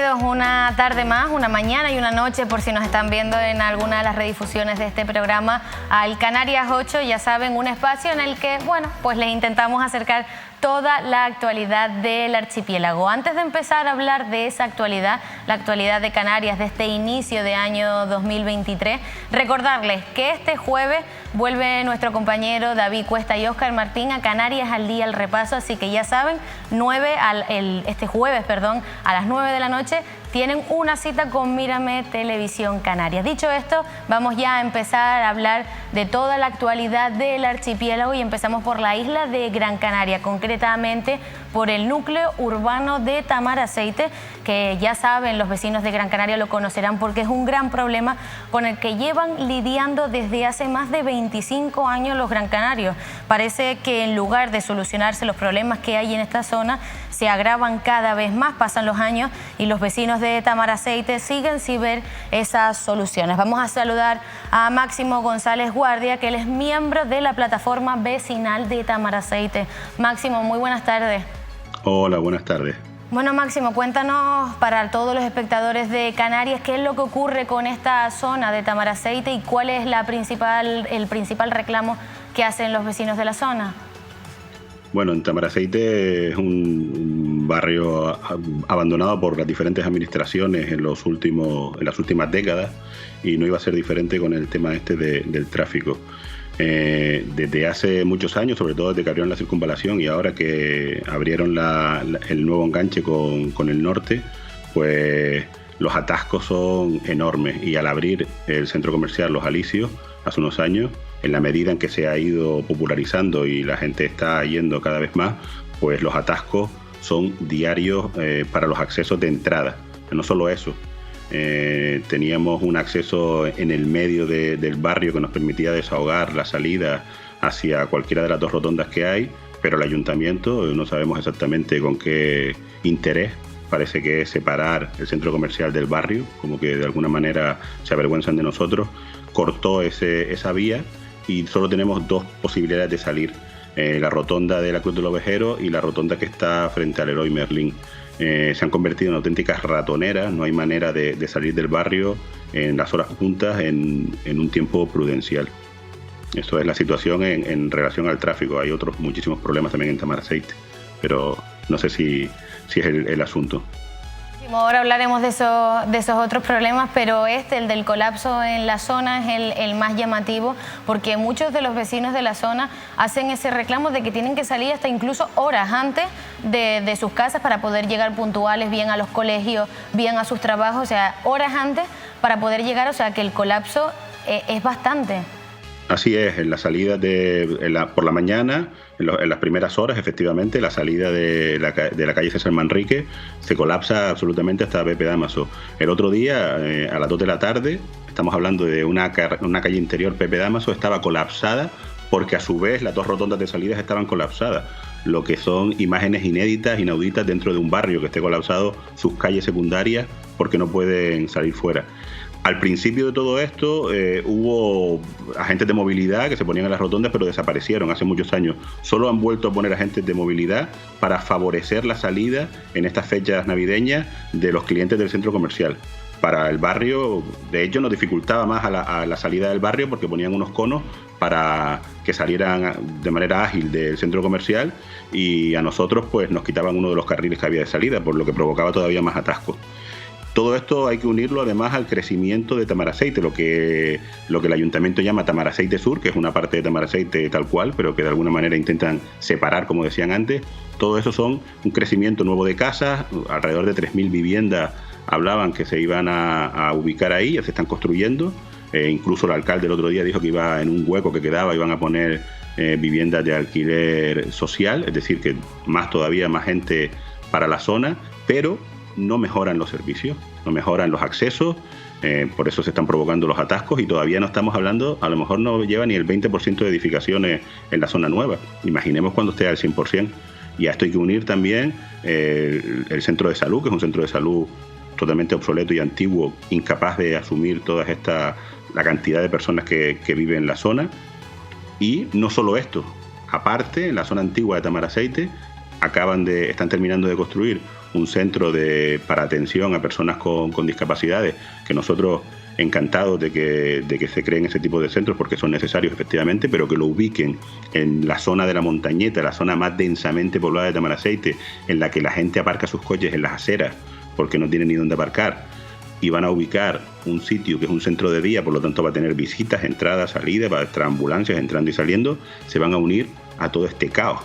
Bienvenidos una tarde más, una mañana y una noche, por si nos están viendo en alguna de las redifusiones de este programa, al Canarias 8, ya saben, un espacio en el que, bueno, pues les intentamos acercar toda la actualidad del archipiélago. Antes de empezar a hablar de esa actualidad, la actualidad de Canarias de este inicio de año 2023, recordarles que este jueves vuelve nuestro compañero David Cuesta y Óscar Martín a Canarias al Día, al repaso, así que ya saben, este jueves, a las 9 de la noche, tienen una cita con Mírame Televisión Canarias. Dicho esto, vamos ya a empezar a hablar de toda la actualidad del archipiélago y empezamos por la isla de Gran Canaria, concretamente por el núcleo urbano de Tamaraceite, que ya saben, los vecinos de Gran Canaria lo conocerán porque es un gran problema con el que llevan lidiando desde hace más de 25 años los gran canarios. Parece que en lugar de solucionarse los problemas que hay en esta zona, se agravan cada vez más, pasan los años y los vecinos de Tamaraceite siguen sin ver esas soluciones. Vamos a saludar a Máximo González Guardia, que él es miembro de la plataforma vecinal de Tamaraceite. Máximo, muy buenas tardes. Hola, buenas tardes. Bueno, Máximo, cuéntanos para todos los espectadores de Canarias qué es lo que ocurre con esta zona de Tamaraceite y cuál es el principal reclamo que hacen los vecinos de la zona. Bueno, en Tamaraceite es un barrio abandonado por las diferentes administraciones en las últimas décadas, y no iba a ser diferente con el tema del tráfico. Desde hace muchos años, sobre todo desde que abrieron la circunvalación y ahora que abrieron el nuevo enganche con el norte, pues los atascos son enormes, y al abrir el centro comercial Los Alisios hace unos años, en la medida en que se ha ido popularizando y la gente está yendo cada vez más, pues los atascos son diarios para los accesos de entrada. Pero no solo eso, teníamos un acceso en el medio del barrio que nos permitía desahogar la salida hacia cualquiera de las dos rotondas que hay, pero el ayuntamiento, no sabemos exactamente con qué interés, parece que es separar el centro comercial del barrio, como que de alguna manera se avergüenzan de nosotros, cortó esa vía y solo tenemos dos posibilidades de salir, la rotonda de la Cruz del Ovejero y la rotonda que está frente al Leroy Merlin. Se han convertido en auténticas ratoneras, no hay manera de salir del barrio en las horas puntas en un tiempo prudencial. Esto es la situación en relación al tráfico. Hay otros muchísimos problemas también en Tamaraceite, pero no sé si es el asunto. Ahora hablaremos de esos otros problemas, pero el del colapso en la zona es el más llamativo, porque muchos de los vecinos de la zona hacen ese reclamo de que tienen que salir hasta incluso horas antes de sus casas para poder llegar puntuales, bien a los colegios, bien a sus trabajos, o sea, horas antes para poder llegar, o sea, que el colapso es bastante. Así es, en la salida por la mañana, en las primeras horas, efectivamente, la salida de la calle César Manrique se colapsa absolutamente hasta Pepe Dámaso. El otro día, a las 2 de la tarde, estamos hablando de una calle interior, Pepe Dámaso, estaba colapsada porque a su vez las dos rotondas de salidas estaban colapsadas, lo que son imágenes inéditas, inauditas dentro de un barrio que esté colapsado sus calles secundarias porque no pueden salir fuera. Al principio de todo esto hubo agentes de movilidad que se ponían en las rotondas, pero desaparecieron hace muchos años. Solo han vuelto a poner agentes de movilidad para favorecer la salida en estas fechas navideñas de los clientes del centro comercial. Para el barrio, de hecho, nos dificultaba más a la salida del barrio porque ponían unos conos para que salieran de manera ágil del centro comercial, y a nosotros pues nos quitaban uno de los carriles que había de salida, por lo que provocaba todavía más atascos. Todo esto hay que unirlo además al crecimiento de Tamaraceite, lo que el ayuntamiento llama Tamaraceite Sur, que es una parte de Tamaraceite tal cual, pero que de alguna manera intentan separar, como decían antes. Todo eso son un crecimiento nuevo de casas, alrededor de 3.000 viviendas hablaban que se iban a ubicar ahí, ya se están construyendo. Incluso el alcalde el otro día dijo que iba en un hueco que quedaba, iban a poner viviendas de alquiler social, es decir, que todavía más gente para la zona, pero no mejoran los servicios, no mejoran los accesos, por eso se están provocando los atascos, y todavía no estamos hablando, a lo mejor no lleva ni el 20% de edificaciones en la zona nueva. Imaginemos cuando esté al 100%. Y a esto hay que unir también el centro de salud, que es un centro de salud totalmente obsoleto y antiguo, incapaz de asumir la cantidad de personas que viven en la zona. Y no solo esto, aparte, en la zona antigua de Tamaraceite están terminando de construir un centro para atención a personas con discapacidades, que nosotros encantados de que se creen ese tipo de centros porque son necesarios efectivamente, pero que lo ubiquen en la zona de la Montañeta, la zona más densamente poblada de Tamaraceite, en la que la gente aparca sus coches en las aceras porque no tienen ni dónde aparcar, y van a ubicar un sitio que es un centro de día, por lo tanto va a tener visitas, entradas, salidas, va a estar ambulancias entrando y saliendo, se van a unir a todo este caos.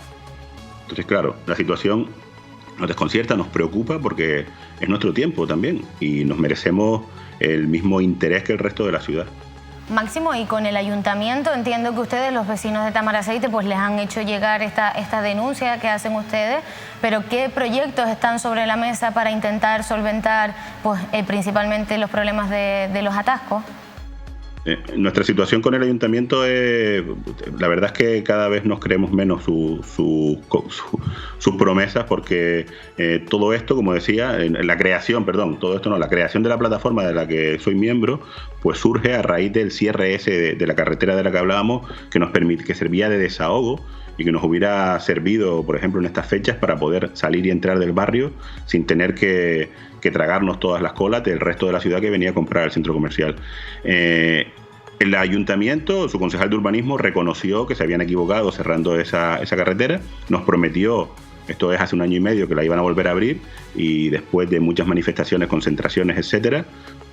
Entonces, claro, la situación nos desconcierta, nos preocupa porque es nuestro tiempo también y nos merecemos el mismo interés que el resto de la ciudad. Máximo, y con el ayuntamiento entiendo que ustedes, los vecinos de Tamaraceite, pues les han hecho llegar esta denuncia que hacen ustedes, pero ¿qué proyectos están sobre la mesa para intentar solventar pues, principalmente los problemas de los atascos? Nuestra situación con el ayuntamiento es, la verdad es que cada vez nos creemos menos sus promesas, porque todo esto, como decía, la creación de la plataforma de la que soy miembro, pues surge a raíz del cierre ese de la carretera de la que hablábamos, que servía de desahogo y que nos hubiera servido, por ejemplo, en estas fechas para poder salir y entrar del barrio sin tener que tragarnos todas las colas del resto de la ciudad que venía a comprar al centro comercial. El ayuntamiento, su concejal de urbanismo, reconoció que se habían equivocado cerrando esa carretera, nos prometió, esto es hace 1 año y medio, que la iban a volver a abrir, y después de muchas manifestaciones, concentraciones, etcétera,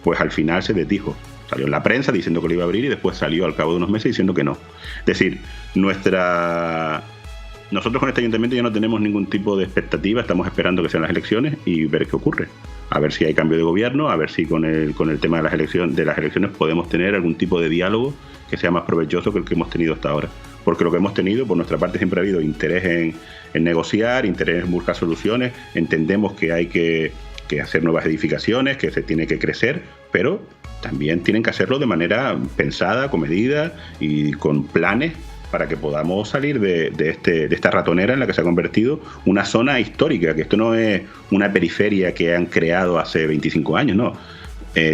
pues al final se desdijo. Salió en la prensa diciendo que lo iba a abrir y después salió al cabo de unos meses diciendo que no. Es decir, nosotros con este ayuntamiento ya no tenemos ningún tipo de expectativa, estamos esperando que sean las elecciones y ver qué ocurre. A ver si hay cambio de gobierno, a ver si con el tema de las elecciones podemos tener algún tipo de diálogo que sea más provechoso que el que hemos tenido hasta ahora. Porque lo que hemos tenido, por nuestra parte, siempre ha habido interés en negociar, interés en buscar soluciones. Entendemos que hay que hacer nuevas edificaciones, que se tiene que crecer, pero también tienen que hacerlo de manera pensada, comedida y con planes para que podamos salir de esta ratonera en la que se ha convertido una zona histórica, que esto no es una periferia que han creado hace 25 años, no.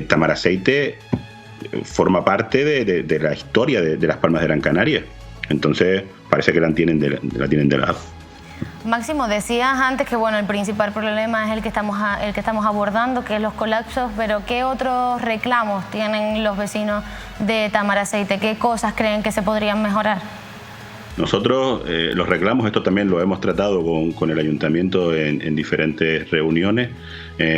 Tamaraceite forma parte de la historia de Las Palmas de Gran Canaria, entonces parece que la tienen de lado. Máximo, decías antes que bueno, el principal problema es el que estamos abordando, que es los colapsos, pero ¿qué otros reclamos tienen los vecinos de Tamaraceite? ¿Qué cosas creen que se podrían mejorar? Nosotros los reclamos, esto también lo hemos tratado con el ayuntamiento en diferentes reuniones,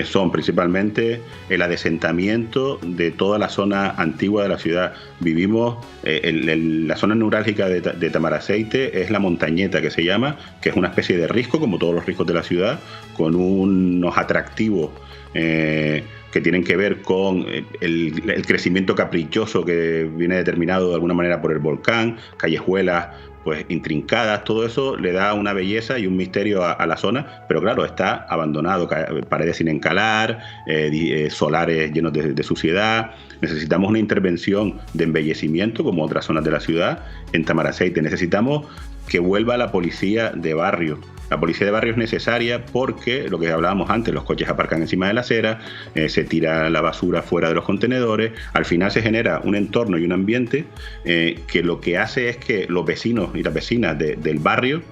son principalmente el adesentamiento de toda la zona antigua de la ciudad. Vivimos, la zona neurálgica de Tamaraceite es la Montañeta, que se llama, que es una especie de risco, como todos los riscos de la ciudad, con unos atractivos que tienen que ver con el crecimiento caprichoso que viene determinado de alguna manera por el volcán, callejuelas pues intrincadas, todo eso le da una belleza y un misterio a la zona, pero claro, está abandonado, paredes sin encalar, solares llenos de suciedad. Necesitamos una intervención de embellecimiento como otras zonas de la ciudad. En Tamaraceite necesitamos que vuelva la policía de barrio. La policía de barrio es necesaria porque, lo que hablábamos antes, los coches aparcan encima de la acera, se tira la basura fuera de los contenedores, al final se genera un entorno y un ambiente que lo que hace es que los vecinos y las vecinas del barrio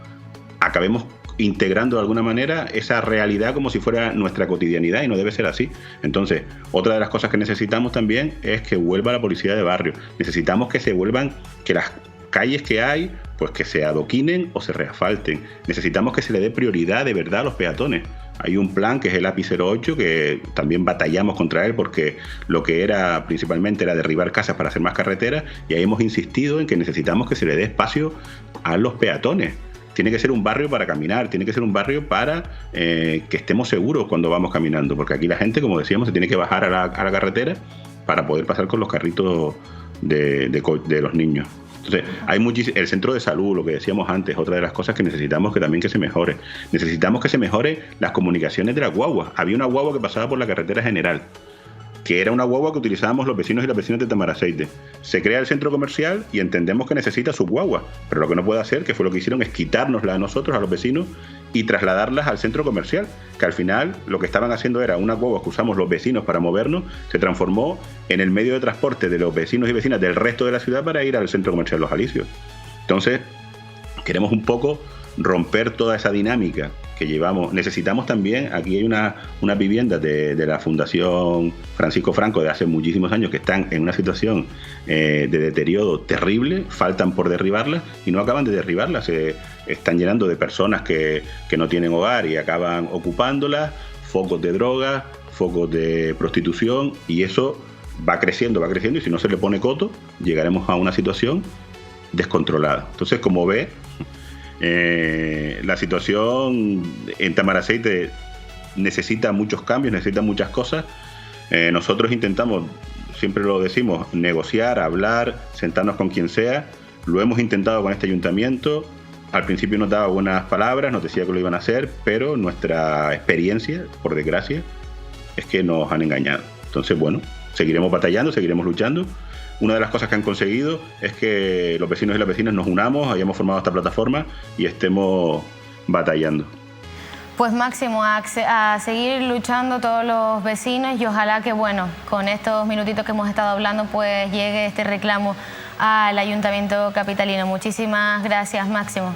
acabemos integrando de alguna manera esa realidad como si fuera nuestra cotidianidad, y no debe ser así. Entonces, otra de las cosas que necesitamos también es que vuelva la policía de barrio. Necesitamos que se vuelvan, que las calles que hay, pues que se adoquinen o se reasfalten. Necesitamos que se le dé prioridad de verdad a los peatones. Hay un plan que es el API 08, que también batallamos contra él porque lo que era principalmente era derribar casas para hacer más carreteras, y ahí hemos insistido en que necesitamos que se le dé espacio a los peatones. Tiene que ser un barrio para caminar, tiene que ser un barrio para que estemos seguros cuando vamos caminando, porque aquí la gente, como decíamos, se tiene que bajar a la carretera para poder pasar con los carritos de los niños. Entonces, el centro de salud, lo que decíamos antes, otra de las cosas que necesitamos que se mejore. Necesitamos que se mejore las comunicaciones de las guaguas. Había una guagua que pasaba por la carretera general, que era una guagua que utilizábamos los vecinos y las vecinas de Tamaraceite. Se crea el centro comercial y entendemos que necesita su guagua, pero lo que no puede hacer, que fue lo que hicieron, es quitárnosla a nosotros, a los vecinos, y trasladarlas al centro comercial, que al final lo que estaban haciendo era una guagua que usamos los vecinos para movernos, se transformó en el medio de transporte de los vecinos y vecinas del resto de la ciudad para ir al centro comercial Los Alisios. Entonces, queremos un poco romper toda esa dinámica que llevamos. Necesitamos también, aquí hay unas viviendas de la Fundación Francisco Franco de hace muchísimos años que están en una situación de deterioro terrible, faltan por derribarlas y no acaban de derribarlas, se están llenando de personas que no tienen hogar y acaban ocupándolas, focos de drogas, focos de prostitución, y eso va creciendo y si no se le pone coto llegaremos a una situación descontrolada. Entonces, como ve, la situación en Tamaraceite necesita muchos cambios, necesita muchas cosas. Nosotros intentamos, siempre lo decimos, negociar, hablar, sentarnos con quien sea. Lo hemos intentado con este ayuntamiento. Al principio nos daba buenas palabras, nos decía que lo iban a hacer, pero nuestra experiencia, por desgracia, es que nos han engañado. Entonces, bueno, seguiremos batallando, seguiremos luchando. Una de las cosas que han conseguido es que los vecinos y las vecinas nos unamos, hayamos formado esta plataforma y estemos batallando. Pues Máximo, a seguir luchando todos los vecinos y ojalá que, bueno, con estos minutitos que hemos estado hablando, pues llegue este reclamo al Ayuntamiento capitalino. Muchísimas gracias, Máximo.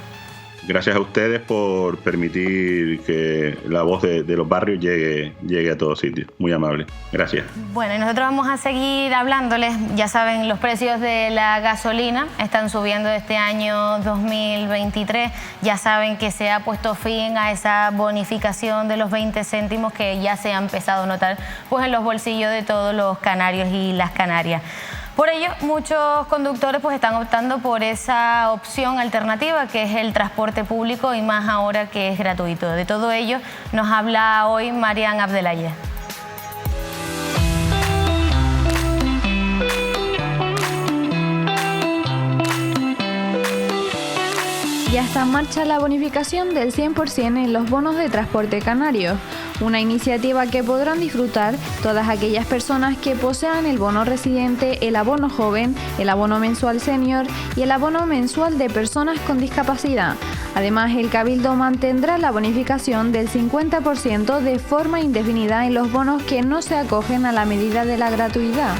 Gracias a ustedes por permitir que la voz de los barrios llegue a todos sitios. Muy amable. Gracias. Bueno, y nosotros vamos a seguir hablándoles. Ya saben, los precios de la gasolina están subiendo este año 2023. Ya saben que se ha puesto fin a esa bonificación de los 20 céntimos que ya se ha empezado a notar pues en los bolsillos de todos los canarios y las canarias. Por ello, muchos conductores pues están optando por esa opción alternativa que es el transporte público y más ahora que es gratuito. De todo ello nos habla hoy Marian Abdelayé. Ya está en marcha la bonificación del 100% en los bonos de transporte canario, una iniciativa que podrán disfrutar todas aquellas personas que posean el bono residente, el abono joven, el abono mensual senior y el abono mensual de personas con discapacidad. Además, el Cabildo mantendrá la bonificación del 50% de forma indefinida en los bonos que no se acogen a la medida de la gratuidad.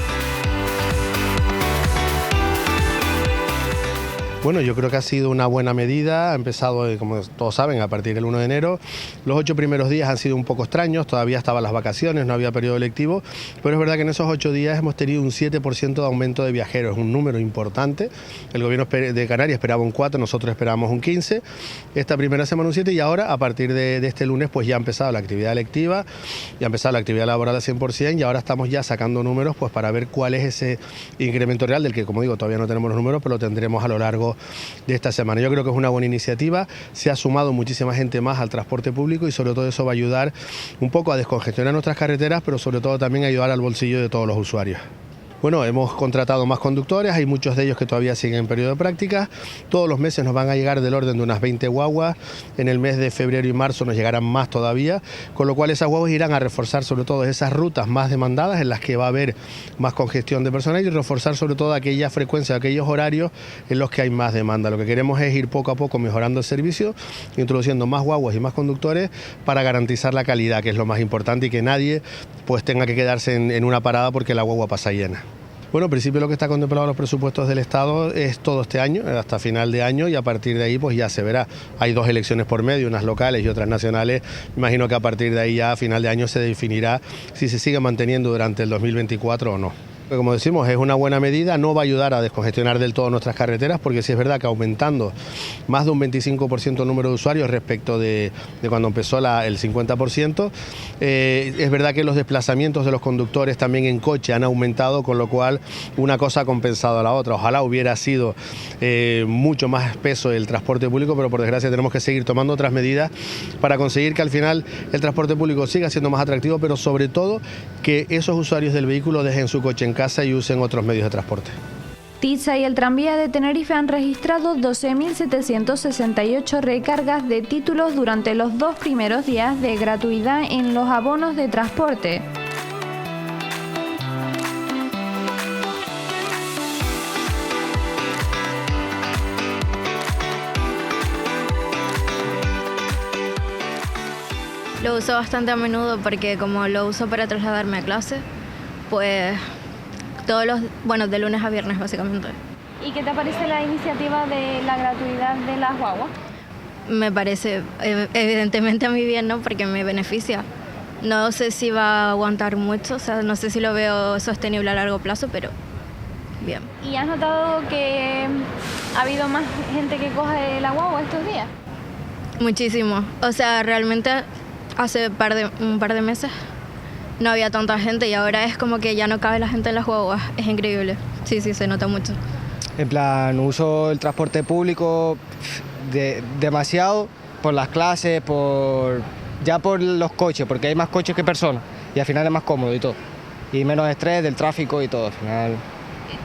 Bueno, yo creo que ha sido una buena medida, ha empezado, como todos saben, a partir del 1 de enero. Los 8 primeros días han sido un poco extraños, todavía estaban las vacaciones, no había periodo lectivo, pero es verdad que en esos 8 días hemos tenido un 7% de aumento de viajeros, un número importante. El gobierno de Canarias esperaba un 4, nosotros esperábamos un 15, esta primera semana un 7 y ahora, a partir de este lunes, pues ya ha empezado la actividad lectiva, ya ha empezado la actividad laboral al 100% y ahora estamos ya sacando números pues para ver cuál es ese incremento real, del que, como digo, todavía no tenemos los números, pero lo tendremos a lo largo de esta semana. Yo creo que es una buena iniciativa, se ha sumado muchísima gente más al transporte público y sobre todo eso va a ayudar un poco a descongestionar nuestras carreteras, pero sobre todo también a ayudar al bolsillo de todos los usuarios. Bueno, hemos contratado más conductores, hay muchos de ellos que todavía siguen en periodo de práctica. Todos los meses nos van a llegar del orden de unas 20 guaguas, en el mes de febrero y marzo nos llegarán más todavía, con lo cual esas guaguas irán a reforzar sobre todo esas rutas más demandadas en las que va a haber más congestión de personal y reforzar sobre todo aquella frecuencia, aquellos horarios en los que hay más demanda. Lo que queremos es ir poco a poco mejorando el servicio, introduciendo más guaguas y más conductores para garantizar la calidad, que es lo más importante y que nadie pues tenga que quedarse en una parada porque la guagua pasa llena. Bueno, en principio lo que está contemplado en los presupuestos del Estado es todo este año, hasta final de año, y a partir de ahí pues ya se verá. Hay 2 elecciones por medio, unas locales y otras nacionales. Imagino que a partir de ahí ya a final de año se definirá si se sigue manteniendo durante el 2024 o no. Como decimos, es una buena medida, no va a ayudar a descongestionar del todo nuestras carreteras, porque sí es verdad que aumentando más de un 25% el número de usuarios respecto de cuando empezó el 50%, es verdad que los desplazamientos de los conductores también en coche han aumentado, con lo cual una cosa ha compensado a la otra. Ojalá hubiera sido mucho más peso el transporte público, pero por desgracia tenemos que seguir tomando otras medidas para conseguir que al final el transporte público siga siendo más atractivo, pero sobre todo que esos usuarios del vehículo dejen su coche en casa y usen otros medios de transporte. TITSA y el tranvía de Tenerife han registrado 12.768 recargas de títulos durante los 2 primeros días de gratuidad en los abonos de transporte. Lo uso bastante a menudo porque como lo uso para trasladarme a clase, pues de lunes a viernes básicamente. ¿Y qué te parece la iniciativa de la gratuidad de las guaguas? me parece evidentemente a mí bien, ¿no? Porque me beneficia. No sé si va a aguantar mucho, o sea, no sé si lo veo sostenible a largo plazo, pero bien. ¿Y has notado que ha habido más gente que coge la guagua estos días? Muchísimo. O sea, realmente hace un par de meses no había tanta gente y ahora es como que ya no cabe la gente en las guaguas. Es increíble. Sí, se nota mucho. En plan, uso el transporte público demasiado por las clases, ya por los coches, porque hay más coches que personas y al final es más cómodo y todo. Y menos estrés del tráfico y todo, al final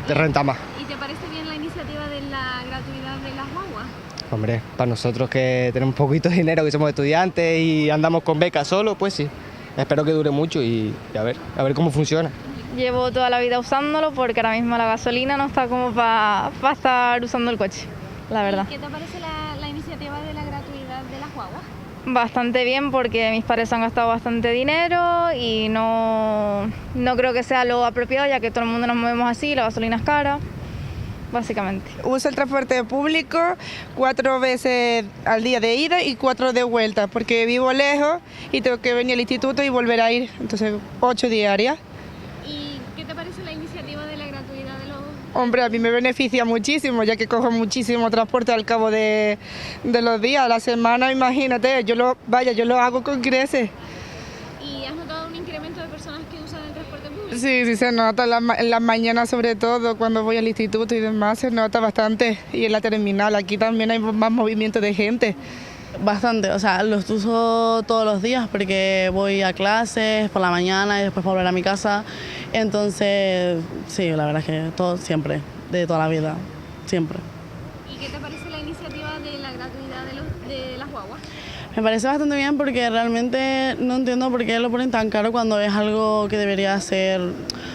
te renta más. ¿Y te parece bien la iniciativa de la gratuidad de las guaguas? Hombre, para nosotros que tenemos poquito dinero, que somos estudiantes y andamos con becas solo, pues sí. Espero que dure mucho y a ver cómo funciona. Llevo toda la vida usándolo porque ahora mismo la gasolina no está como para estar usando el coche, la verdad. ¿Qué te parece la iniciativa de la gratuidad de las guaguas? Bastante bien porque mis padres han gastado bastante dinero y no creo que sea lo apropiado ya que todo el mundo nos movemos así, la gasolina es cara, básicamente. Uso el transporte público 4 veces al día de ida y 4 de vuelta porque vivo lejos y tengo que venir al instituto y volver a ir, entonces 8 diarias. ¿Y qué te parece la iniciativa de la gratuidad de los...? Hombre, a mí me beneficia muchísimo, ya que cojo muchísimo transporte al cabo de los días, a la semana, imagínate, yo lo hago con creces. ¿Y has notado un incremento de personas que usan el transporte público? Sí, se nota en las mañanas sobre todo, cuando voy al instituto y demás, se nota bastante. Y en la terminal, aquí también hay más movimiento de gente. Bastante, o sea, los uso todos los días porque voy a clases por la mañana y después para volver a mi casa. Entonces, sí, la verdad es que todo siempre, de toda la vida, siempre. ¿Y qué te parece la iniciativa de la gratuidad de las guaguas? Me parece bastante bien porque realmente no entiendo por qué lo ponen tan caro cuando es algo que debería ser...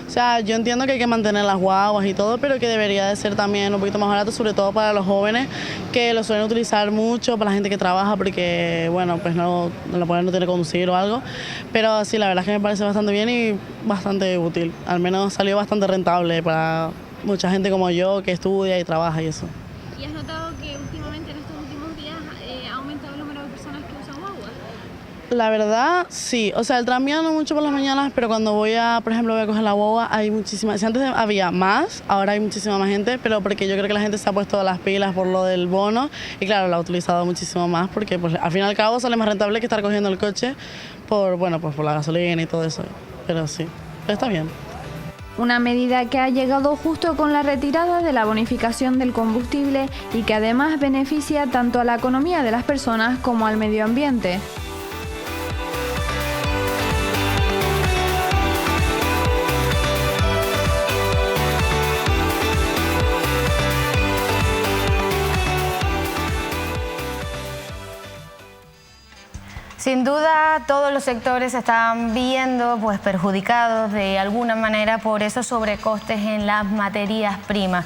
O sea, yo entiendo que hay que mantener las guaguas y todo, pero que debería de ser también un poquito más barato, sobre todo para los jóvenes que lo suelen utilizar mucho, para la gente que trabaja porque, bueno, pues no tiene que conducir o algo. Pero sí, la verdad es que me parece bastante bien y bastante útil. Al menos salió bastante rentable para mucha gente como yo que estudia y trabaja y eso. ¿Y has notado que últimamente en estos últimos días ha aumentado el número de personas que usan guaguas? La verdad, sí. O sea, el tranvía no mucho por las mañanas, pero cuando por ejemplo, voy a coger la guagua, hay muchísimas... Si antes había más, ahora hay muchísima más gente, pero porque yo creo que la gente se ha puesto las pilas por lo del bono y claro, lo ha utilizado muchísimo más porque pues, al fin y al cabo sale más rentable que estar cogiendo el coche por la gasolina y todo eso. Pero sí, pero está bien. Una medida que ha llegado justo con la retirada de la bonificación del combustible y que además beneficia tanto a la economía de las personas como al medio ambiente. Sin duda, todos los sectores se están viendo perjudicados de alguna manera por esos sobrecostes en las materias primas.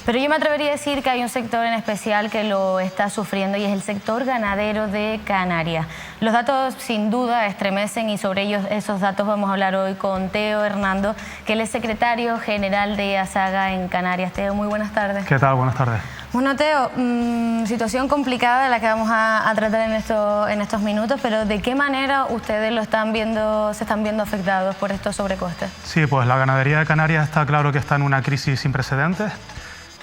Pero yo me atrevería a decir que hay un sector en especial que lo está sufriendo y es el sector ganadero de Canarias. Los datos sin duda estremecen y sobre esos datos vamos a hablar hoy con Teo Hernando, que él es secretario general de ASAGA en Canarias. Teo, muy buenas tardes. ¿Qué tal? Buenas tardes. Bueno, Teo, situación complicada la que vamos a tratar en estos minutos, pero ¿de qué manera ustedes se están viendo afectados por estos sobrecostes? Sí, pues la ganadería de Canarias está claro que está en una crisis sin precedentes.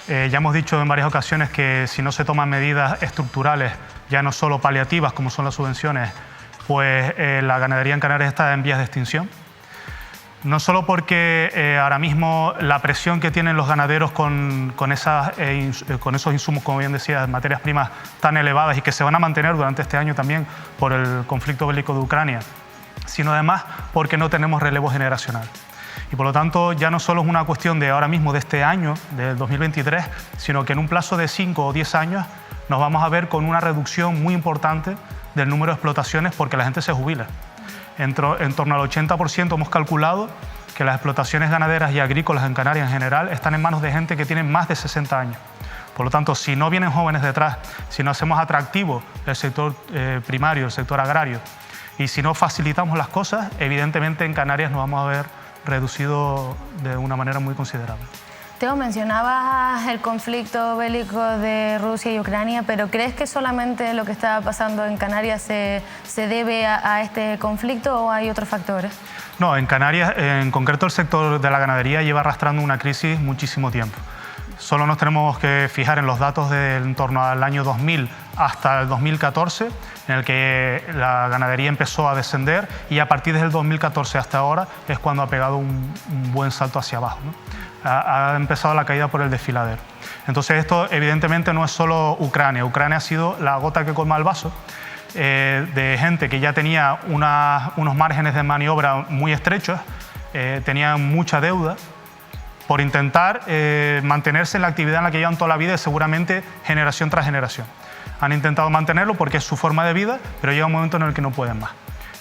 Ya hemos dicho en varias ocasiones que si no se toman medidas estructurales, ya no solo paliativas como son las subvenciones, pues la ganadería en Canarias está en vías de extinción. No solo porque ahora mismo la presión que tienen los ganaderos con esos insumos, como bien decías, materias primas tan elevadas y que se van a mantener durante este año también por el conflicto bélico de Ucrania, sino además porque no tenemos relevo generacional. Y por lo tanto ya no solo es una cuestión de ahora mismo, de este año, del 2023, sino que en un plazo de 5 o 10 años nos vamos a ver con una reducción muy importante del número de explotaciones porque la gente se jubila. En torno al 80% hemos calculado que las explotaciones ganaderas y agrícolas en Canarias en general están en manos de gente que tiene más de 60 años. Por lo tanto, si no vienen jóvenes detrás, si no hacemos atractivo el sector primario, el sector agrario, y si no facilitamos las cosas, evidentemente en Canarias nos vamos a ver reducido de una manera muy considerable. Teo, mencionabas el conflicto bélico de Rusia y Ucrania, pero ¿crees que solamente lo que está pasando en Canarias se debe a este conflicto o hay otros factores? No, en Canarias, en concreto el sector de la ganadería lleva arrastrando una crisis muchísimo tiempo. Solo nos tenemos que fijar en los datos de en torno al año 2000 hasta el 2014, en el que la ganadería empezó a descender, y a partir del 2014 hasta ahora es cuando ha pegado un buen salto hacia abajo, ¿no? Ha empezado la caída por el desfiladero. Entonces esto evidentemente no es solo Ucrania. Ucrania ha sido la gota que colma el vaso de gente que ya tenía unos márgenes de maniobra muy estrechos, tenía mucha deuda, por intentar mantenerse en la actividad en la que llevan toda la vida y seguramente generación tras generación. Han intentado mantenerlo porque es su forma de vida, pero llega un momento en el que no pueden más.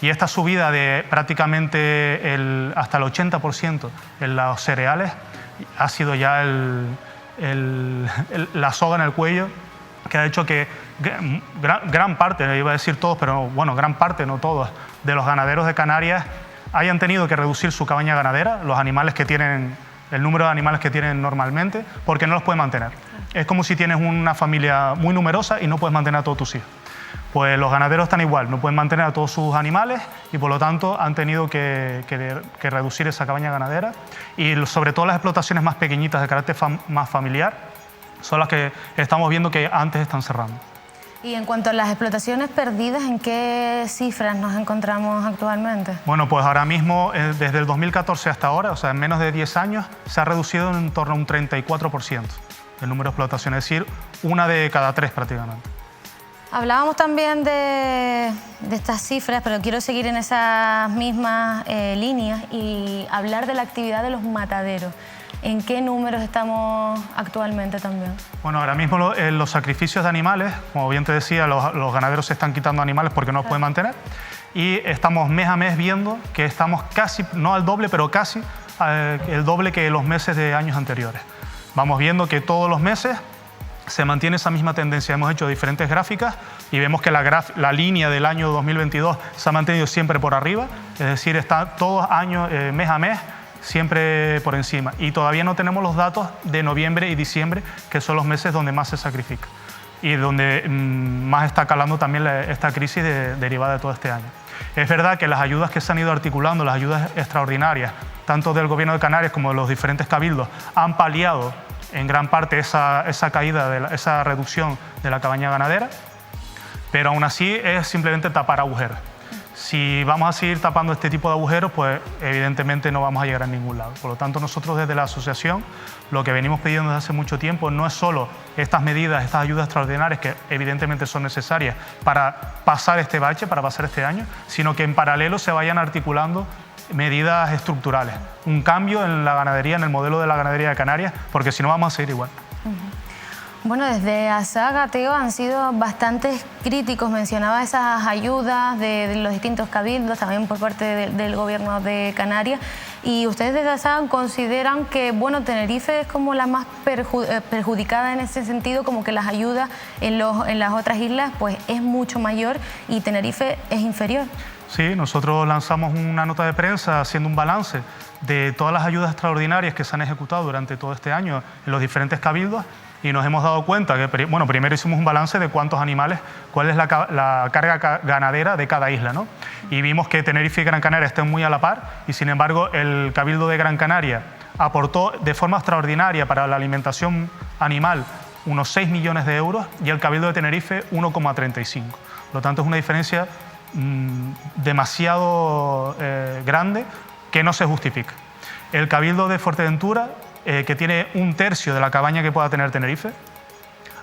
Y esta subida de prácticamente hasta el 80% en los cereales ha sido ya la soga en el cuello que ha hecho que gran parte, iba a decir todos, pero bueno, gran parte, no todos, de los ganaderos de Canarias hayan tenido que reducir su cabaña ganadera, los animales que tienen, el número de animales que tienen normalmente, porque no los pueden mantener. Es como si tienes una familia muy numerosa y no puedes mantener a todos tus hijos. Pues los ganaderos están igual, no pueden mantener a todos sus animales y por lo tanto han tenido que reducir esa cabaña ganadera, y sobre todo las explotaciones más pequeñitas de carácter más familiar son las que estamos viendo que antes están cerrando. Y en cuanto a las explotaciones perdidas, ¿en qué cifras nos encontramos actualmente? Bueno, pues ahora mismo, desde el 2014 hasta ahora, o sea, en menos de 10 años, se ha reducido en torno a un 34% el número de explotaciones, es decir, una de cada 3 prácticamente. Hablábamos también de estas cifras, pero quiero seguir en esas mismas líneas y hablar de la actividad de los mataderos. ¿En qué números estamos actualmente también? Bueno, ahora mismo los sacrificios de animales, como bien te decía, los ganaderos se están quitando animales porque no los pueden mantener, y estamos mes a mes viendo que estamos casi, no al doble, pero casi el doble que los meses de años anteriores. Vamos viendo que todos los meses se mantiene esa misma tendencia. Hemos hecho diferentes gráficas y vemos que la línea del año 2022 se ha mantenido siempre por arriba, es decir, está todos años, mes a mes, siempre por encima. Y todavía no tenemos los datos de noviembre y diciembre, que son los meses donde más se sacrifica y donde más está calando también esta crisis derivada de todo este año. Es verdad que las ayudas que se han ido articulando, las ayudas extraordinarias, tanto del Gobierno de Canarias como de los diferentes cabildos, han paliado en gran parte esa caída, esa reducción de la cabaña ganadera, pero aún así es simplemente tapar agujeros. Si vamos a seguir tapando este tipo de agujeros, pues evidentemente no vamos a llegar a ningún lado. Por lo tanto, nosotros desde la asociación lo que venimos pidiendo desde hace mucho tiempo no es solo estas medidas, estas ayudas extraordinarias que evidentemente son necesarias para pasar este bache, para pasar este año, sino que en paralelo se vayan articulando medidas estructurales, un cambio en la ganadería, en el modelo de la ganadería de Canarias, porque si no vamos a seguir igual. Bueno, desde ASAGA, Teo, han sido bastante críticos. Mencionaba esas ayudas de los distintos cabildos, también por parte del Gobierno de Canarias. Y ustedes desde ASAGA consideran que, bueno, Tenerife es como la más perjudicada en ese sentido, como que las ayudas en las otras islas pues es mucho mayor y Tenerife es inferior. Sí, nosotros lanzamos una nota de prensa haciendo un balance de todas las ayudas extraordinarias que se han ejecutado durante todo este año en los diferentes cabildos, y nos hemos dado cuenta que, bueno, primero hicimos un balance de cuántos animales, cuál es la carga ganadera de cada isla, ¿no? Y vimos que Tenerife y Gran Canaria están muy a la par, y sin embargo el Cabildo de Gran Canaria aportó de forma extraordinaria para la alimentación animal unos 6 millones de euros y el Cabildo de Tenerife 1,35. Por lo tanto, es una diferencia demasiado grande que no se justifica. El Cabildo de Fuerteventura, que tiene un tercio de la cabaña que pueda tener Tenerife,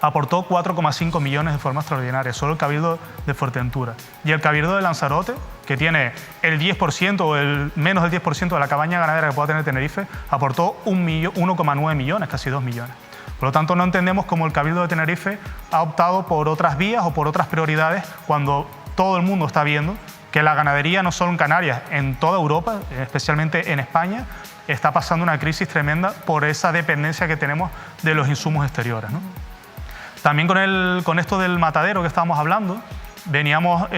aportó 4,5 millones de forma extraordinaria, solo el Cabildo de Fuerteventura. Y el Cabildo de Lanzarote, que tiene el 10% o menos del 10% de la cabaña ganadera que pueda tener Tenerife, aportó 1,9 millones, casi 2 millones. Por lo tanto, no entendemos cómo el Cabildo de Tenerife ha optado por otras vías o por otras prioridades cuando todo el mundo está viendo que la ganadería, no solo en Canarias, en toda Europa, especialmente en España, está pasando una crisis tremenda por esa dependencia que tenemos de los insumos exteriores, ¿no? También con esto del matadero que estábamos hablando, veníamos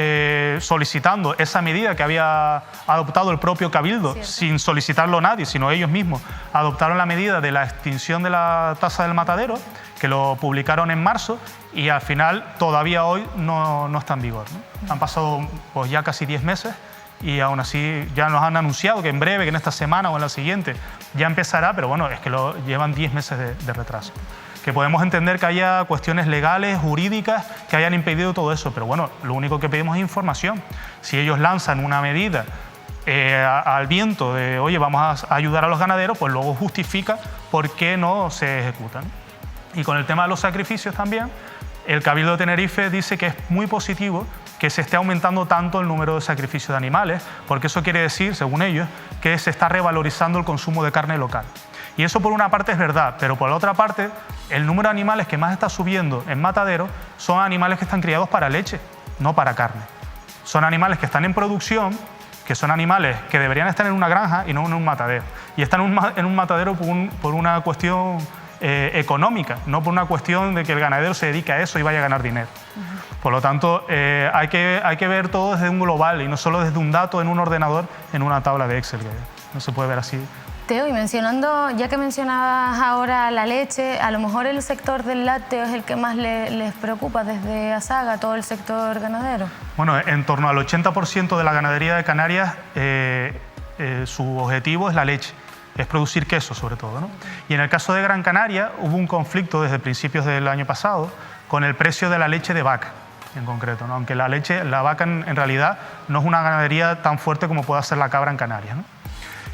solicitando esa medida que había adoptado el propio Cabildo, sin solicitarlo nadie, sino ellos mismos. Adoptaron la medida de la extinción de la tasa del matadero, que lo publicaron en marzo, y al final todavía hoy no está en vigor, ¿no? Han pasado pues, ya casi 10 meses y aún así ya nos han anunciado que en breve, que en esta semana o en la siguiente ya empezará, pero bueno, es que llevan 10 meses de retraso. Que podemos entender que haya cuestiones legales, jurídicas, que hayan impedido todo eso, pero bueno, lo único que pedimos es información. Si ellos lanzan una medida al viento de, oye, vamos a ayudar a los ganaderos, pues luego justifica por qué no se ejecutan. Y con el tema de los sacrificios también, el Cabildo de Tenerife dice que es muy positivo que se esté aumentando tanto el número de sacrificios de animales, porque eso quiere decir, según ellos, que se está revalorizando el consumo de carne local. Y eso por una parte es verdad, pero por la otra parte, el número de animales que más está subiendo en mataderos son animales que están criados para leche, no para carne. Son animales que están en producción, que son animales que deberían estar en una granja y no en un matadero. Y están en un matadero por una cuestión económica, no por una cuestión de que el ganadero se dedique a eso y vaya a ganar dinero. Por lo tanto, hay que ver todo desde un global y no solo desde un dato en un ordenador, en una tabla de Excel, que no se puede ver así. Teo, y ya que mencionabas ahora la leche, a lo mejor el sector del lácteo es el que más les preocupa desde Asaga, todo el sector ganadero. Bueno, en torno al 80% de la ganadería de Canarias, su objetivo es la leche, es producir queso sobre todo, ¿no? Y en el caso de Gran Canaria hubo un conflicto desde principios del año pasado con el precio de la leche de vaca en concreto, ¿no? Aunque la vaca en realidad no es una ganadería tan fuerte como puede ser la cabra en Canarias, ¿no?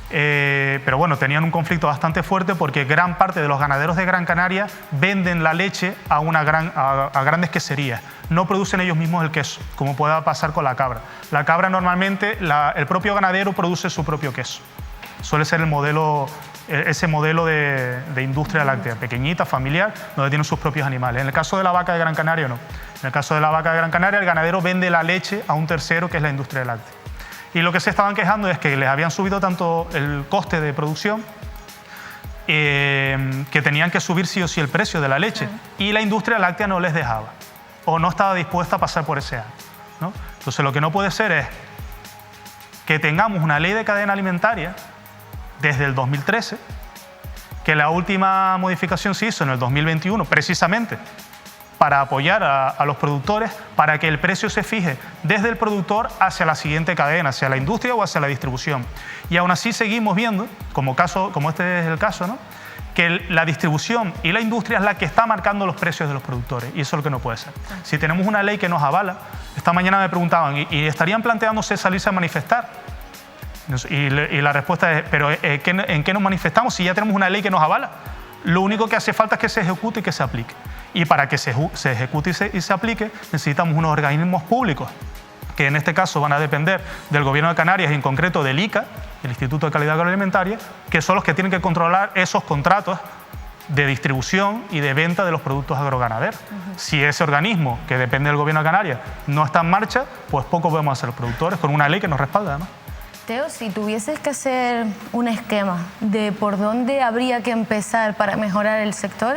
Pero bueno, tenían un conflicto bastante fuerte porque gran parte de los ganaderos de Gran Canaria venden la leche a grandes queserías. No producen ellos mismos el queso, como pueda pasar con la cabra. La cabra normalmente, el propio ganadero produce su propio queso. Suele ser ese modelo de industria láctea, pequeñita, familiar, donde tienen sus propios animales. En el caso de la vaca de Gran Canaria, no. En el caso de la vaca de Gran Canaria, el ganadero vende la leche a un tercero, que es la industria láctea. Y lo que se estaban quejando es que les habían subido tanto el coste de producción que tenían que subir sí o sí el precio de la leche. Y la industria láctea no les dejaba o no estaba dispuesta a pasar por ese año, ¿no? Entonces lo que no puede ser es que tengamos una ley de cadena alimentaria desde el 2013, que la última modificación se hizo en el 2021 precisamente para apoyar a los productores, para que el precio se fije desde el productor hacia la siguiente cadena, hacia la industria o hacia la distribución. Y aún así seguimos viendo, como este es el caso, ¿no?, que la distribución y la industria es la que está marcando los precios de los productores, y eso es lo que no puede ser. Si tenemos una ley que nos avala, esta mañana me preguntaban, ¿y estarían planteándose salirse a manifestar? Y la respuesta es, ¿pero en qué nos manifestamos si ya tenemos una ley que nos avala? Lo único que hace falta es que se ejecute y que se aplique. Y para que se ejecute y se aplique necesitamos unos organismos públicos que en este caso van a depender del Gobierno de Canarias y en concreto del ICA, el Instituto de Calidad Agroalimentaria, que son los que tienen que controlar esos contratos de distribución y de venta de los productos agroganaderos. Si ese organismo, que depende del Gobierno de Canarias, no está en marcha, pues poco podemos hacer los productores con una ley que nos respalda además. Teo, si tuvieses que hacer un esquema de por dónde habría que empezar para mejorar el sector,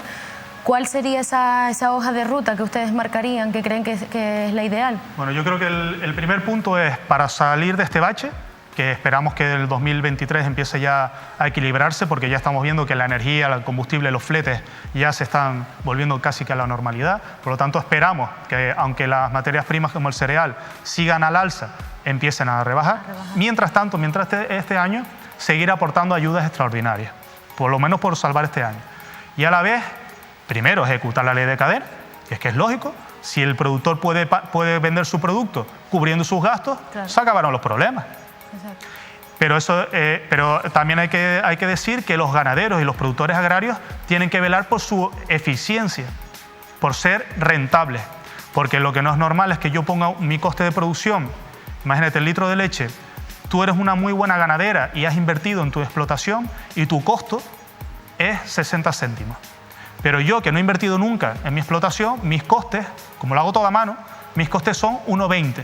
¿cuál sería esa hoja de ruta que ustedes marcarían, que creen que es la ideal? Bueno, yo creo que el primer punto es, para salir de este bache, que esperamos que el 2023 empiece ya a equilibrarse, porque ya estamos viendo que la energía, el combustible, los fletes ya se están volviendo casi que a la normalidad. Por lo tanto, esperamos que, aunque las materias primas como el cereal sigan al alza, empiecen a rebajar. Mientras tanto, mientras este año, seguir aportando ayudas extraordinarias, por lo menos por salvar este año. Y a la vez, primero, ejecutar la ley de cadena, que es lógico. Si el productor puede vender su producto cubriendo sus gastos, claro, se acabaron los problemas. Exacto. Pero también hay que decir que los ganaderos y los productores agrarios tienen que velar por su eficiencia, por ser rentables. Porque lo que no es normal es que yo ponga mi coste de producción, imagínate el litro de leche, tú eres una muy buena ganadera y has invertido en tu explotación y tu costo es 60 céntimos. Pero yo, que no he invertido nunca en mi explotación, mis costes, como lo hago todo a mano, mis costes son 1,20.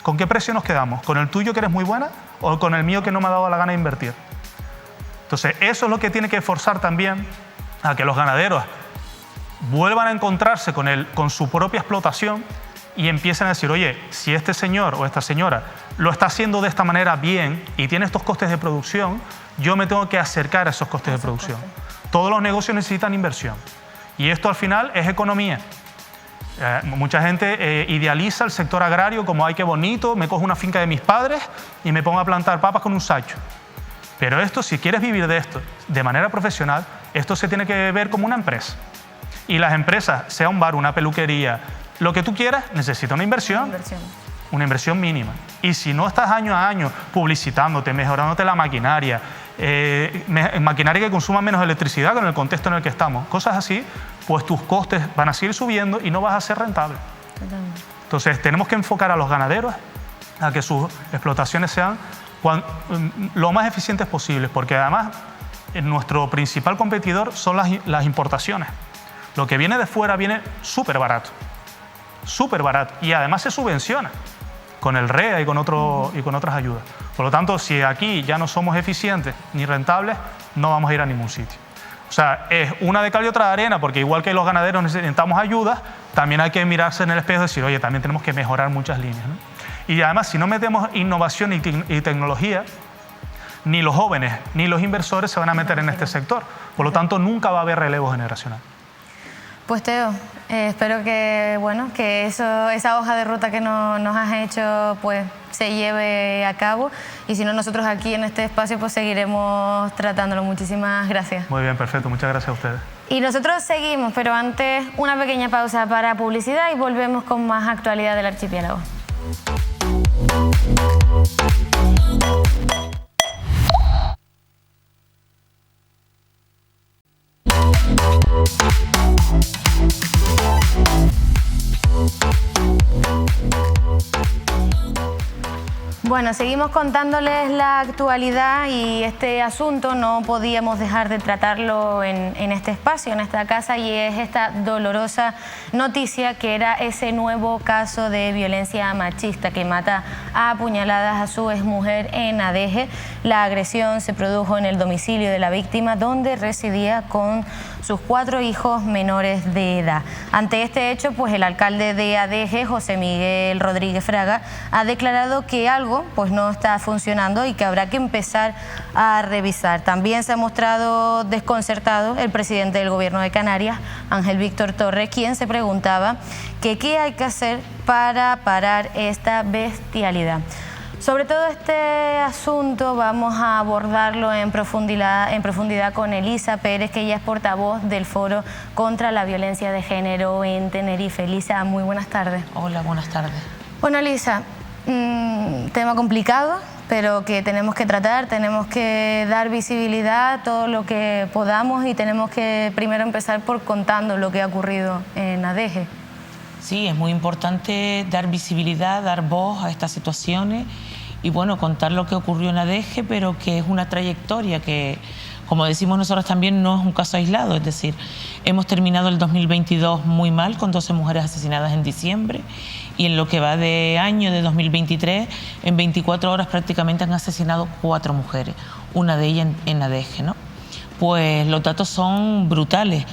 ¿Con qué precio nos quedamos? ¿Con el tuyo, que eres muy buena, o con el mío, que no me ha dado la gana de invertir? Entonces, eso es lo que tiene que forzar también a que los ganaderos vuelvan a encontrarse con su propia explotación y empiecen a decir, oye, si este señor o esta señora lo está haciendo de esta manera bien y tiene estos costes de producción, yo me tengo que acercar a esos costes de producción. Todos los negocios necesitan inversión y esto al final es economía. Mucha gente idealiza el sector agrario como, ay, qué bonito, me cojo una finca de mis padres y me pongo a plantar papas con un sacho. Pero esto, si quieres vivir de esto de manera profesional, esto se tiene que ver como una empresa. Y las empresas, sea un bar, una peluquería, lo que tú quieras, necesita una inversión. Una inversión mínima. Y si no estás año a año publicitándote, mejorándote la maquinaria, maquinaria que consuma menos electricidad con el contexto en el que estamos, cosas así, pues tus costes van a seguir subiendo y no vas a ser rentable. Entonces tenemos que enfocar a los ganaderos a que sus explotaciones sean lo más eficientes posibles, porque además nuestro principal competidor son las importaciones. Lo que viene de fuera viene súper barato, y además se subvenciona con el REA y con otras ayudas. Por lo tanto, si aquí ya no somos eficientes ni rentables, no vamos a ir a ningún sitio. O sea, es una de cal y otra de arena, porque igual que los ganaderos necesitamos ayuda, también hay que mirarse en el espejo y decir, oye, también tenemos que mejorar muchas líneas, ¿no? Y además, si no metemos innovación y tecnología, ni los jóvenes ni los inversores se van a meter en este sector. Por lo tanto, nunca va a haber relevo generacional. Pues Teo, espero que, bueno, que esa hoja de ruta que nos has hecho pues se lleve a cabo, y si no, nosotros aquí en este espacio pues seguiremos tratándolo. Muchísimas gracias. Muy bien, perfecto. Muchas gracias a ustedes. Y nosotros seguimos, pero antes una pequeña pausa para publicidad y volvemos con más actualidad del archipiélago. Bueno, seguimos contándoles la actualidad, y este asunto no podíamos dejar de tratarlo en este espacio, en esta casa, y es esta dolorosa noticia que era ese nuevo caso de violencia machista que mata a puñaladas a su exmujer en Adeje. La agresión se produjo en el domicilio de la víctima, donde residía con sus 4 hijos menores de edad. Ante este hecho, pues el alcalde de Adeje, José Miguel Rodríguez Fraga, ha declarado que algo pues no está funcionando y que habrá que empezar a revisar. También se ha mostrado desconcertado el presidente del Gobierno de Canarias, Ángel Víctor Torres, quien se preguntaba que qué hay que hacer para parar esta bestialidad. Sobre todo este asunto vamos a abordarlo en profundidad con Elisa Pérez, que ella es portavoz del Foro contra la Violencia de Género en Tenerife. Elisa, muy buenas tardes. Hola, buenas tardes. Bueno, Elisa, tema complicado, pero que tenemos que tratar, tenemos que dar visibilidad a todo lo que podamos, y tenemos que primero empezar por contando lo que ha ocurrido en Adeje. Sí, es muy importante dar visibilidad, dar voz a estas situaciones y, bueno, contar lo que ocurrió en Adeje, pero que es una trayectoria que, como decimos nosotros también, no es un caso aislado. Es decir, hemos terminado el 2022 muy mal, con 12 mujeres asesinadas en diciembre, y en lo que va de año, de 2023, en 24 horas prácticamente han asesinado 4 mujeres, una de ellas en Adeje, ¿no? Pues los datos son brutales,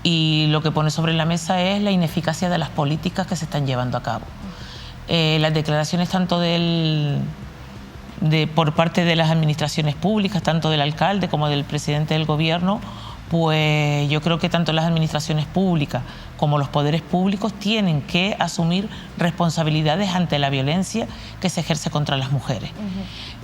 y lo que pone sobre la mesa es la ineficacia de las políticas que se están llevando a cabo. Las declaraciones tanto por parte de las administraciones públicas, tanto del alcalde como del presidente del gobierno, pues yo creo que tanto las administraciones públicas como los poderes públicos tienen que asumir responsabilidades ante la violencia que se ejerce contra las mujeres.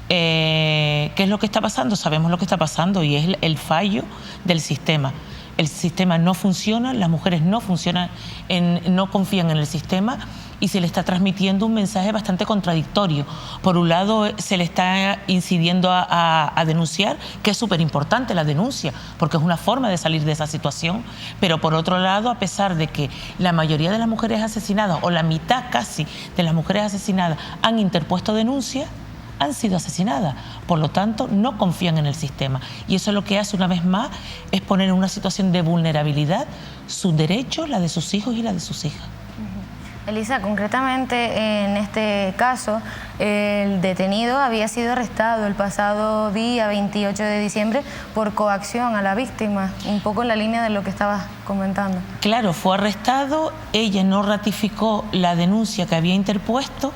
¿Qué es lo que está pasando? Sabemos lo que está pasando, y es el fallo del sistema. El sistema no funciona, las mujeres no confían en el sistema, y se le está transmitiendo un mensaje bastante contradictorio. Por un lado, se le está incidiendo a denunciar, que es súper importante la denuncia, porque es una forma de salir de esa situación, pero por otro lado, a pesar de que la mayoría de las mujeres asesinadas, o la mitad casi de las mujeres asesinadas, han interpuesto denuncia, han sido asesinadas. Por lo tanto, no confían en el sistema. Y eso lo que hace, una vez más, es poner en una situación de vulnerabilidad sus derechos, la de sus hijos y la de sus hijas. Elisa, concretamente en este caso, el detenido había sido arrestado el pasado día 28 de diciembre por coacción a la víctima, un poco en la línea de lo que estabas comentando. Claro, fue arrestado, ella no ratificó la denuncia que había interpuesto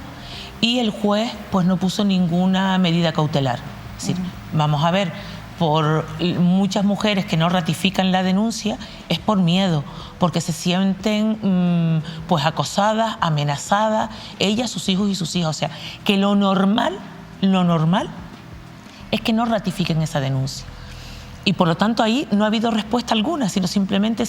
y el juez pues no puso ninguna medida cautelar. Es decir, vamos a ver, por muchas mujeres que no ratifican la denuncia es por miedo, porque se sienten pues acosadas, amenazadas, ellas, sus hijos y sus hijas. O sea, que lo normal es que no ratifiquen esa denuncia. Y por lo tanto ahí no ha habido respuesta alguna, sino simplemente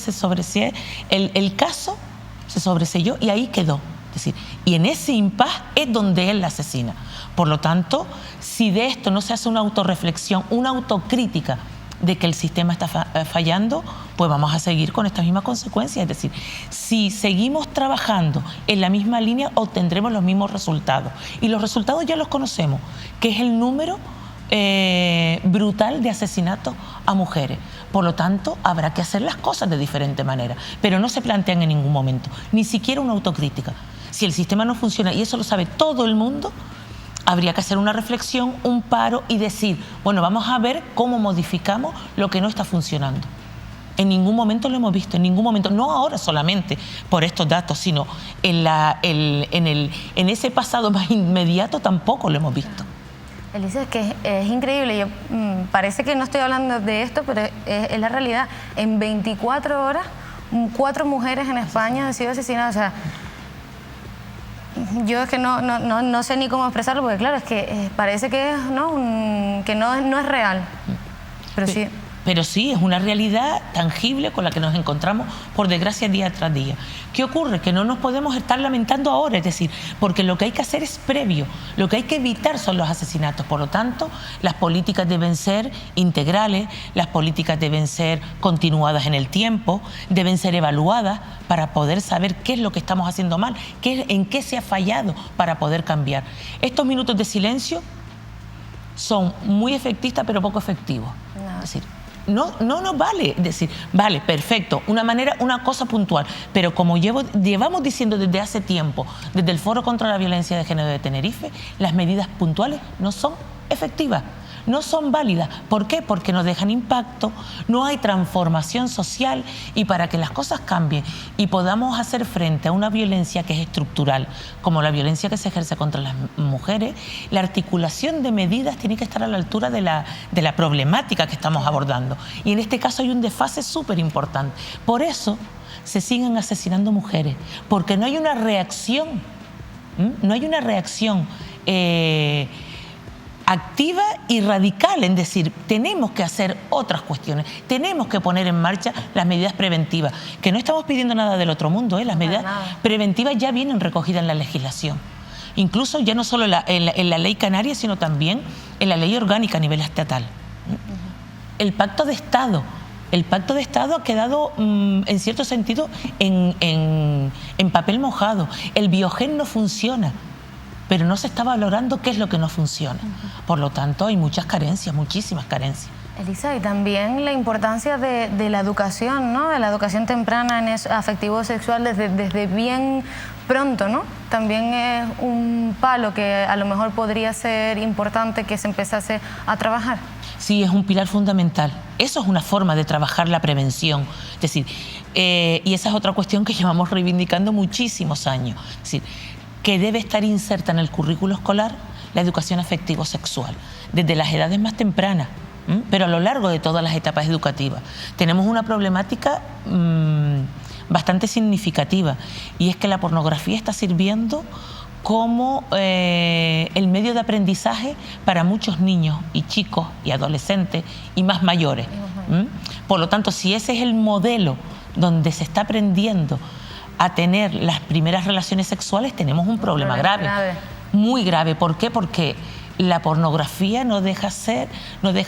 el caso se sobreseyó y ahí quedó. Es decir, y en ese impas es donde él la asesina. Por lo tanto, si de esto no se hace una autorreflexión, una autocrítica de que el sistema está fallando, pues vamos a seguir con estas mismas consecuencias. Es decir, si seguimos trabajando en la misma línea, obtendremos los mismos resultados. Y los resultados ya los conocemos, que es el número brutal de asesinatos a mujeres. Por lo tanto, habrá que hacer las cosas de diferente manera, pero no se plantean en ningún momento, ni siquiera una autocrítica. Si el sistema no funciona, y eso lo sabe todo el mundo, habría que hacer una reflexión, un paro y decir, bueno, vamos a ver cómo modificamos lo que no está funcionando. En ningún momento lo hemos visto, en ningún momento, no ahora solamente por estos datos, sino en ese pasado más inmediato tampoco lo hemos visto. Elisa, es que es increíble. Parece que no estoy hablando de esto, pero es la realidad. En 24 horas, 4 mujeres en España han sido asesinadas. O sea, yo es que no sé ni cómo expresarlo, porque claro, es que parece que, que no es real. Pero sí. Pero sí, es una realidad tangible con la que nos encontramos, por desgracia, día tras día. ¿Qué ocurre? Que no nos podemos estar lamentando ahora, es decir, porque lo que hay que hacer es previo, lo que hay que evitar son los asesinatos. Por lo tanto, las políticas deben ser integrales, las políticas deben ser continuadas en el tiempo, deben ser evaluadas para poder saber qué es lo que estamos haciendo mal, en qué se ha fallado para poder cambiar. Estos minutos de silencio son muy efectistas pero poco efectivos. Es decir, no nos vale decir, vale, perfecto, una cosa puntual, pero como llevamos diciendo desde hace tiempo, desde el Foro contra la Violencia de Género de Tenerife, las medidas puntuales no son efectivas, no son válidas. ¿Por qué? Porque no dejan impacto, no hay transformación social, y para que las cosas cambien y podamos hacer frente a una violencia que es estructural, como la violencia que se ejerce contra las mujeres, la articulación de medidas tiene que estar a la altura de la problemática que estamos abordando. Y en este caso hay un desfase súper importante. Por eso se siguen asesinando mujeres, porque no hay una reacción, activa y radical, en decir, tenemos que hacer otras cuestiones, tenemos que poner en marcha las medidas preventivas, que no estamos pidiendo nada del otro mundo, las medidas preventivas ya vienen recogidas en la legislación, incluso ya no solo en la ley canaria, sino también en la ley orgánica a nivel estatal. El pacto de Estado ha quedado, en cierto sentido, en papel mojado. El Biogen no funciona, pero no se está valorando qué es lo que no funciona. Por lo tanto, hay muchas carencias, muchísimas carencias. Elisa, y también la importancia de la educación, ¿no? De la educación temprana en afectivo-sexual desde bien pronto, ¿no? También es un palo que a lo mejor podría ser importante que se empezase a trabajar. Sí, es un pilar fundamental. Eso es una forma de trabajar la prevención. Es decir, y esa es otra cuestión que llevamos reivindicando muchísimos años. Es decir, que debe estar inserta en el currículo escolar la educación afectivo-sexual, desde las edades más tempranas, pero a lo largo de todas las etapas educativas. Tenemos una problemática bastante significativa, y es que la pornografía está sirviendo como el medio de aprendizaje para muchos niños y chicos y adolescentes y más mayores. Por lo tanto, si ese es el modelo donde se está aprendiendo a tener las primeras relaciones sexuales, tenemos un problema grave, muy grave. ¿Por qué? Porque la pornografía no deja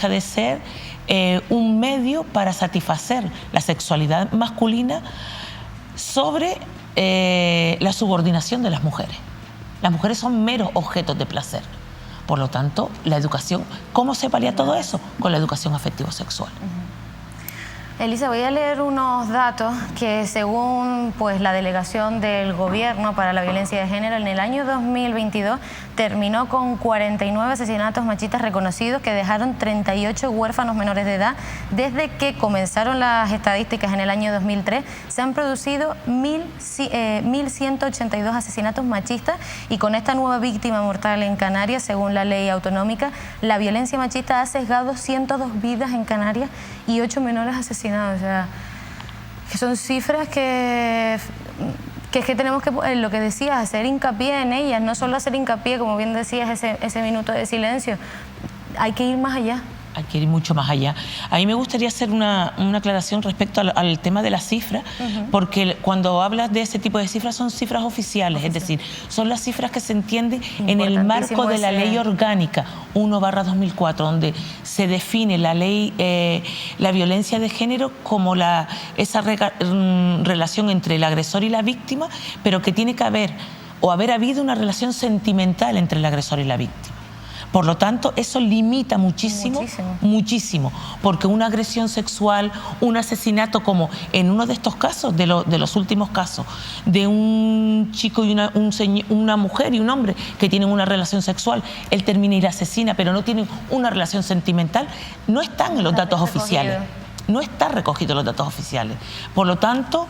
de ser un medio para satisfacer la sexualidad masculina sobre la subordinación de las mujeres. Las mujeres son meros objetos de placer. Por lo tanto, la educación, ¿cómo se palía todo eso? Con la educación afectivo-sexual. Elisa, voy a leer unos datos que según pues, la delegación del Gobierno para la Violencia de Género, en el año 2022 terminó con 49 asesinatos machistas reconocidos que dejaron 38 huérfanos menores de edad. Desde que comenzaron las estadísticas en el año 2003 se han producido 1.182 asesinatos machistas, y con esta nueva víctima mortal en Canarias, según la ley autonómica, la violencia machista ha sesgado 102 vidas en Canarias y 8 menores asesinados. O sea, que son cifras que tenemos que, lo que decías, hacer hincapié en ellas, no solo hacer hincapié, como bien decías, ese minuto de silencio, hay que ir más allá. Hay que ir mucho más allá. A mí me gustaría hacer una aclaración respecto al tema de las cifras, porque cuando hablas de ese tipo de cifras son cifras oficiales, es decir, son las cifras que se entienden en el marco de la ley orgánica 1/2004, donde se define la ley, la violencia de género como esa relación entre el agresor y la víctima, pero que tiene que haber habido una relación sentimental entre el agresor y la víctima. Por lo tanto, eso limita muchísimo, porque una agresión sexual, un asesinato, como en uno de estos casos, de los últimos casos, de un chico y una mujer y un hombre que tienen una relación sexual, él termina y la asesina, pero no tienen una relación sentimental, no están en los datos oficiales. No está recogido en los datos oficiales. Por lo tanto,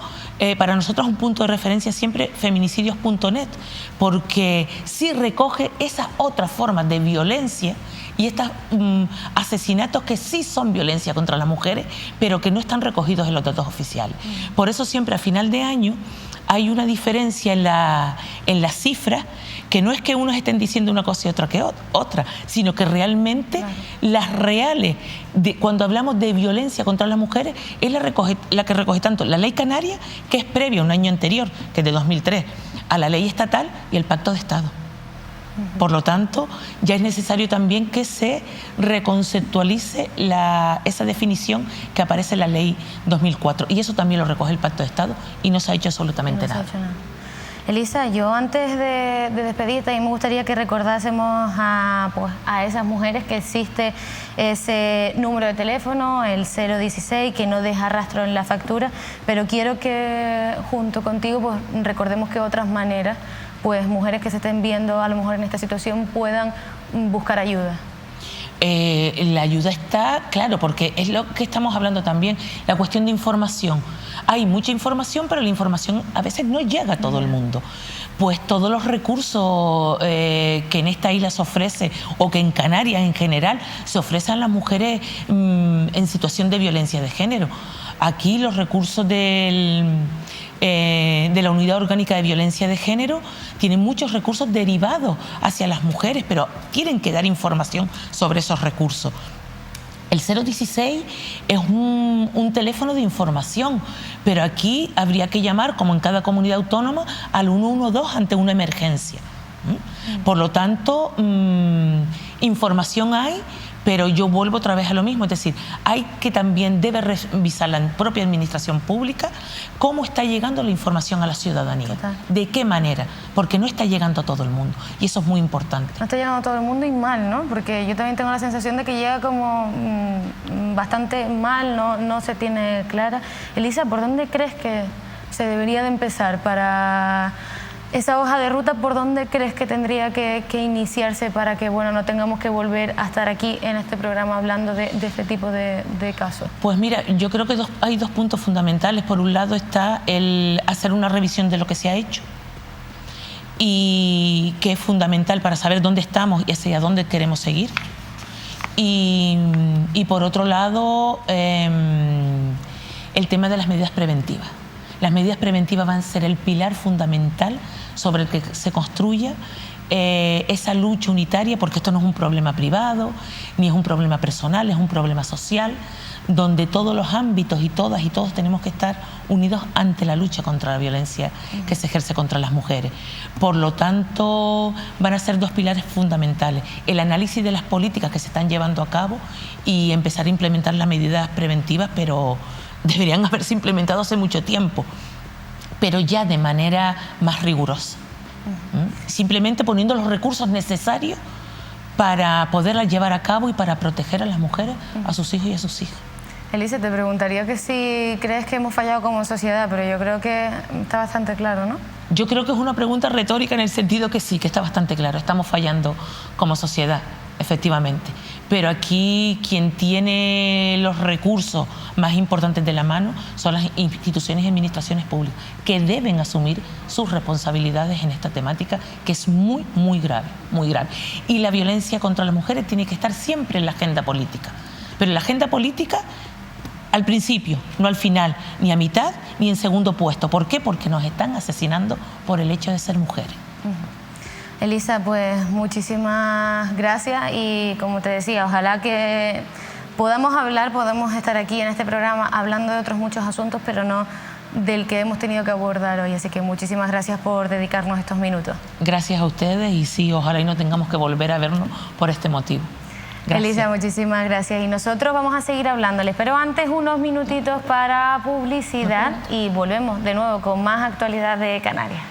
para nosotros un punto de referencia siempre feminicidios.net, porque sí recoge esas otras formas de violencia y estos asesinatos que sí son violencia contra las mujeres, pero que no están recogidos en los datos oficiales. Por eso siempre a final de año hay una diferencia en las cifras, que no es que unos estén diciendo una cosa y otra que otra, sino que realmente las reales, cuando hablamos de violencia contra las mujeres, es la que recoge tanto la ley canaria, que es previa, un año anterior, que es de 2003, a la ley estatal y el pacto de Estado. Por lo tanto, ya es necesario también que se reconceptualice esa definición que aparece en la ley 2004. Y eso también lo recoge el Pacto de Estado y no se ha hecho absolutamente nada. Elisa, yo antes de despedirte, me gustaría que recordásemos a esas mujeres que existe ese número de teléfono, el 016, que no deja rastro en la factura, pero quiero que junto contigo pues, recordemos que otras maneras, pues mujeres que se estén viendo a lo mejor en esta situación puedan buscar ayuda. La ayuda está, claro, porque es lo que estamos hablando también, la cuestión de información. Hay mucha información, pero la información a veces no llega a todo el mundo. Pues todos los recursos que en esta isla se ofrece, o que en Canarias en general se ofrecen a las mujeres en situación de violencia de género. Aquí los recursos de la Unidad Orgánica de Violencia de Género tienen muchos recursos derivados hacia las mujeres, pero tienen que dar información sobre esos recursos. El 016 es un teléfono de información, pero aquí habría que llamar, como en cada comunidad autónoma, al 112 ante una emergencia. Por lo tanto, información hay, pero yo vuelvo otra vez a lo mismo, es decir, debe revisar la propia administración pública cómo está llegando la información a la ciudadanía. Total. ¿De qué manera? Porque no está llegando a todo el mundo y eso es muy importante. No está llegando a todo el mundo y mal, ¿no? Porque yo también tengo la sensación de que llega como bastante mal, no se tiene clara. Elisa, ¿por dónde crees que se debería de empezar para esa hoja de ruta? ¿Por dónde crees que tendría que iniciarse para que no tengamos que volver a estar aquí en este programa hablando de este tipo de casos? Pues mira, yo creo que hay dos puntos fundamentales. Por un lado está el hacer una revisión de lo que se ha hecho, y que es fundamental para saber dónde estamos y hacia dónde queremos seguir. Y por otro lado, el tema de las medidas preventivas. Las medidas preventivas van a ser el pilar fundamental sobre el que se construya esa lucha unitaria, porque esto no es un problema privado, ni es un problema personal, es un problema social, donde todos los ámbitos y todas y todos tenemos que estar unidos ante la lucha contra la violencia que se ejerce contra las mujeres. Por lo tanto, van a ser dos pilares fundamentales: el análisis de las políticas que se están llevando a cabo y empezar a implementar las medidas preventivas, pero deberían haberse implementado hace mucho tiempo, pero ya de manera más rigurosa. Simplemente poniendo los recursos necesarios para poderlas llevar a cabo y para proteger a las mujeres, a sus hijos y a sus hijas. Elisa, te preguntaría que si crees que hemos fallado como sociedad, pero yo creo que está bastante claro, ¿no? Yo creo que es una pregunta retórica en el sentido que sí, que está bastante claro. Estamos fallando como sociedad, efectivamente. Pero aquí quien tiene los recursos más importantes de la mano son las instituciones y administraciones públicas, que deben asumir sus responsabilidades en esta temática, que es muy, muy grave, muy grave. Y la violencia contra las mujeres tiene que estar siempre en la agenda política. Pero en la agenda política, al principio, no al final, ni a mitad, ni en segundo puesto. ¿Por qué? Porque nos están asesinando por el hecho de ser mujeres. Elisa, pues muchísimas gracias y como te decía, ojalá que podamos estar aquí en este programa hablando de otros muchos asuntos, pero no del que hemos tenido que abordar hoy. Así que muchísimas gracias por dedicarnos estos minutos. Gracias a ustedes y sí, ojalá y no tengamos que volver a vernos por este motivo. Gracias. Elisa, muchísimas gracias. Y nosotros vamos a seguir hablándoles, pero antes unos minutitos para publicidad y volvemos de nuevo con más actualidad de Canarias.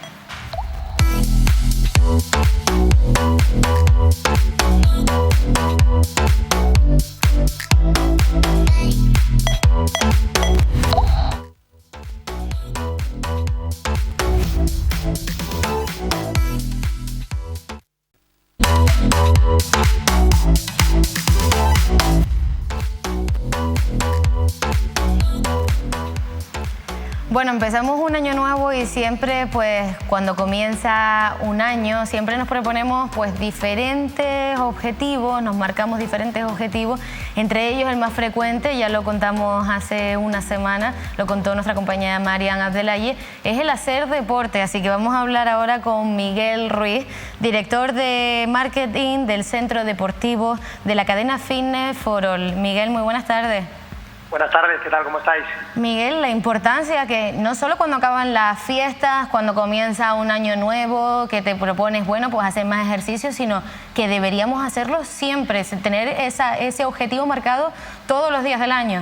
Bueno, empezamos un año nuevo y siempre, pues, cuando comienza un año, siempre nos proponemos, pues, diferentes objetivos, nos marcamos diferentes objetivos. Entre ellos, el más frecuente, ya lo contamos hace una semana, lo contó nuestra compañera Marian Abdelaye, es el hacer deporte. Así que vamos a hablar ahora con Miguel Ruiz, director de marketing del Centro Deportivo de la cadena Fitness for All. Miguel, muy buenas tardes. Buenas tardes, ¿qué tal? ¿Cómo estáis? Miguel, la importancia que no solo cuando acaban las fiestas, cuando comienza un año nuevo, que te propones, bueno, pues hacer más ejercicio, sino que deberíamos hacerlo siempre, tener ese objetivo marcado todos los días del año.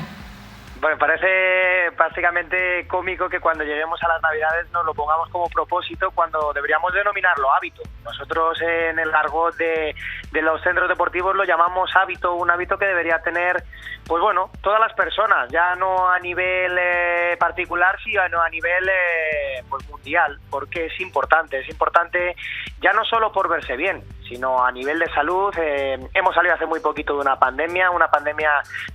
Bueno, parece básicamente cómico que cuando lleguemos a las Navidades nos lo pongamos como propósito cuando deberíamos denominarlo hábito. Nosotros en el argot de los centros deportivos lo llamamos hábito, un hábito que debería tener, pues bueno, todas las personas, ya no a nivel particular, sino a nivel pues mundial, porque es importante ya no solo por verse bien, sino a nivel de salud. Hemos salido hace muy poquito de una pandemia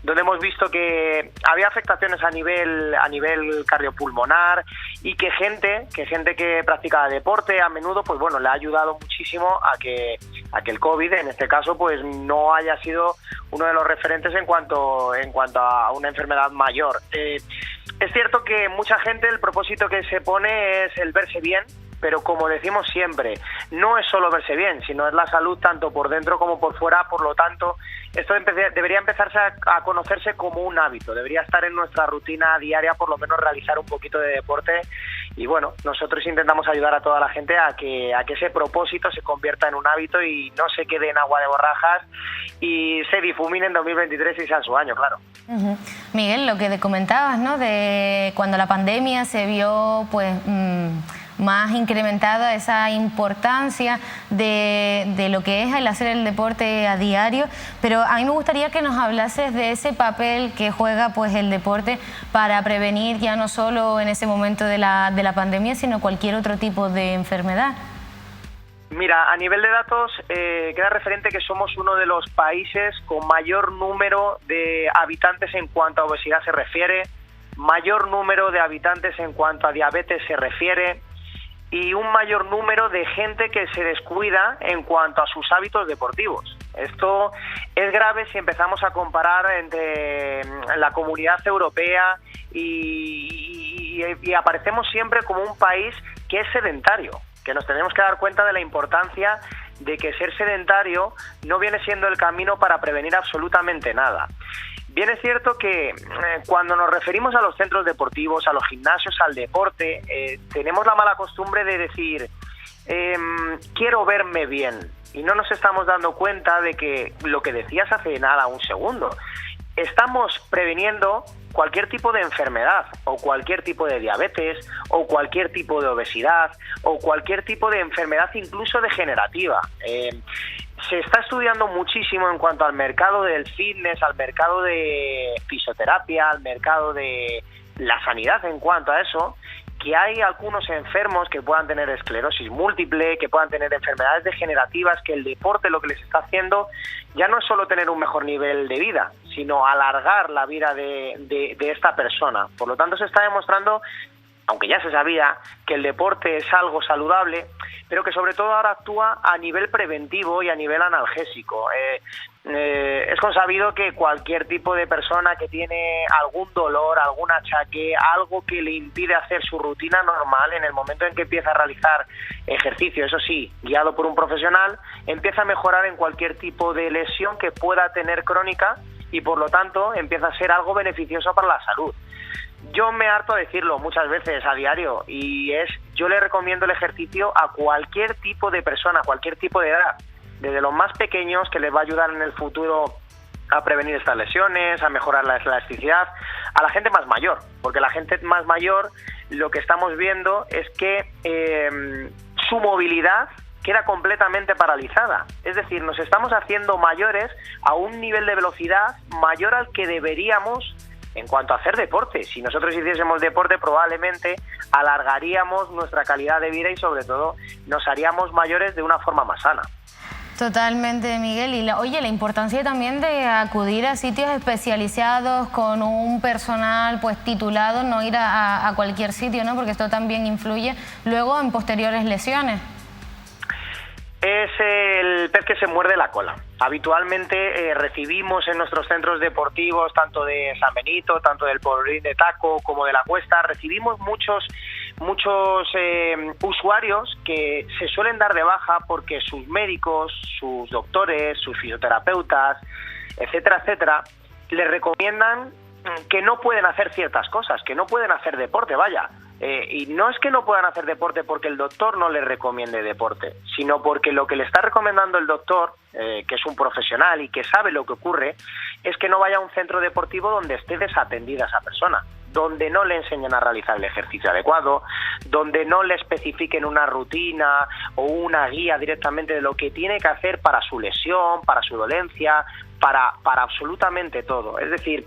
donde hemos visto que había afectaciones a nivel cardiopulmonar y que gente que practicaba deporte a menudo, pues bueno, le ha ayudado muchísimo a que el COVID, en este caso, pues no haya sido uno de los referentes en cuanto a una enfermedad mayor. Es cierto que mucha gente, el propósito que se pone es el verse bien, pero como decimos siempre, no es solo verse bien, sino es la salud tanto por dentro como por fuera. Por lo tanto, esto debería empezarse a conocerse como un hábito, debería estar en nuestra rutina diaria, por lo menos realizar un poquito de deporte. Y bueno, nosotros intentamos ayudar a toda la gente a que ese propósito se convierta en un hábito y no se quede en agua de borrajas y se difumine en 2023 y sea su año, claro. Miguel, lo que comentabas, ¿no?, de cuando la pandemia se vio, pues, más incrementada esa importancia de lo que es el hacer el deporte a diario, pero a mí me gustaría que nos hablases de ese papel que juega, pues, el deporte para prevenir ya no solo en ese momento de la pandemia, sino cualquier otro tipo de enfermedad. Mira, a nivel de datos queda referente que somos uno de los países con mayor número de habitantes en cuanto a obesidad se refiere, mayor número de habitantes en cuanto a diabetes se refiere, y un mayor número de gente que se descuida en cuanto a sus hábitos deportivos. Esto es grave si empezamos a comparar entre la comunidad europea y aparecemos siempre como un país que es sedentario, que nos tenemos que dar cuenta de la importancia de que ser sedentario no viene siendo el camino para prevenir absolutamente nada. Bien es cierto que cuando nos referimos a los centros deportivos, a los gimnasios, al deporte, tenemos la mala costumbre de decir quiero verme bien, y no nos estamos dando cuenta de que lo que decías hace nada, un segundo, estamos preveniendo cualquier tipo de enfermedad o cualquier tipo de diabetes o cualquier tipo de obesidad o cualquier tipo de enfermedad incluso degenerativa. se está estudiando muchísimo en cuanto al mercado del fitness, al mercado de fisioterapia, al mercado de la sanidad en cuanto a eso, que hay algunos enfermos que puedan tener esclerosis múltiple, que puedan tener enfermedades degenerativas, que el deporte lo que les está haciendo ya no es solo tener un mejor nivel de vida, sino alargar la vida de esta persona. Por lo tanto, se está demostrando, aunque ya se sabía, que el deporte es algo saludable, pero que sobre todo ahora actúa a nivel preventivo y a nivel analgésico. Es consabido que cualquier tipo de persona que tiene algún dolor, algún achaque, algo que le impide hacer su rutina normal, en el momento en que empieza a realizar ejercicio, eso sí, guiado por un profesional, empieza a mejorar en cualquier tipo de lesión que pueda tener crónica y por lo tanto empieza a ser algo beneficioso para la salud. Yo me harto de decirlo muchas veces a diario y yo le recomiendo el ejercicio a cualquier tipo de persona, cualquier tipo de edad, desde los más pequeños, que les va a ayudar en el futuro a prevenir estas lesiones, a mejorar la elasticidad, a la gente más mayor, porque la gente más mayor lo que estamos viendo es que su movilidad queda completamente paralizada. Es decir, nos estamos haciendo mayores a un nivel de velocidad mayor al que deberíamos en cuanto a hacer deporte. Si nosotros hiciésemos deporte, probablemente alargaríamos nuestra calidad de vida y sobre todo nos haríamos mayores de una forma más sana. Totalmente, Miguel. Y la importancia también de acudir a sitios especializados con un personal pues titulado, no ir a cualquier sitio, ¿no? Porque esto también influye luego en posteriores lesiones. Es el pez que se muerde la cola. Habitualmente recibimos en nuestros centros deportivos, tanto de San Benito, tanto del Polvorín de Taco como de La Cuesta, recibimos muchos usuarios que se suelen dar de baja porque sus médicos, sus doctores, sus fisioterapeutas, etcétera, etcétera, les recomiendan que no pueden hacer ciertas cosas, que no pueden hacer deporte, vaya. Y no es que no puedan hacer deporte porque el doctor no les recomiende deporte, sino porque lo que le está recomendando el doctor, que es un profesional y que sabe lo que ocurre, es que no vaya a un centro deportivo donde esté desatendida esa persona, donde no le enseñen a realizar el ejercicio adecuado, donde no le especifiquen una rutina o una guía directamente de lo que tiene que hacer para su lesión, para su dolencia, para absolutamente todo. Es decir,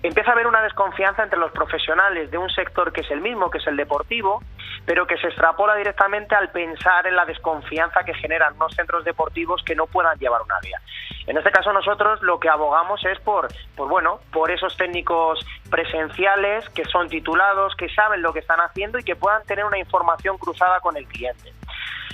empieza a haber una desconfianza entre los profesionales de un sector que es el mismo, que es el deportivo, pero que se extrapola directamente al pensar en la desconfianza que generan unos centros deportivos que no puedan llevar una guía. En este caso nosotros lo que abogamos es por esos técnicos presenciales que son titulados, que saben lo que están haciendo y que puedan tener una información cruzada con el cliente.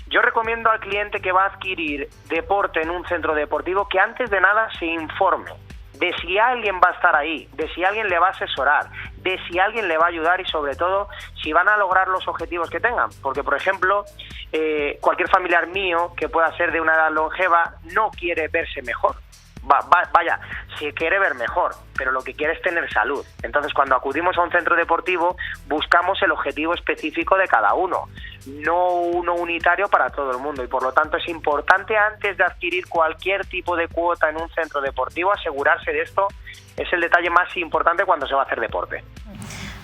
Yo recomiendo al cliente que va a adquirir deporte en un centro deportivo que antes de nada se informe de si alguien va a estar ahí, de si alguien le va a asesorar, de si alguien le va a ayudar y sobre todo si van a lograr los objetivos que tengan. Porque, por ejemplo, cualquier familiar mío que pueda ser de una edad longeva no quiere verse mejor. Vaya, si quiere ver mejor, pero lo que quiere es tener salud. Entonces, cuando acudimos a un centro deportivo, buscamos el objetivo específico de cada uno, no uno unitario para todo el mundo. Y por lo tanto es importante, antes de adquirir cualquier tipo de cuota en un centro deportivo, asegurarse de esto. Es el detalle más importante cuando se va a hacer deporte.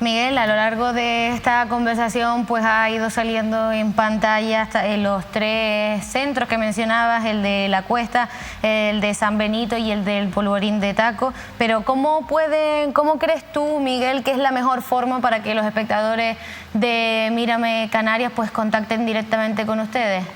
Miguel, a lo largo de esta conversación pues ha ido saliendo en pantalla los tres centros que mencionabas, el de La Cuesta, el de San Benito y el del Polvorín de Taco, pero ¿cómo crees tú, Miguel, que es la mejor forma para que los espectadores de Mírame Canarias pues contacten directamente con ustedes?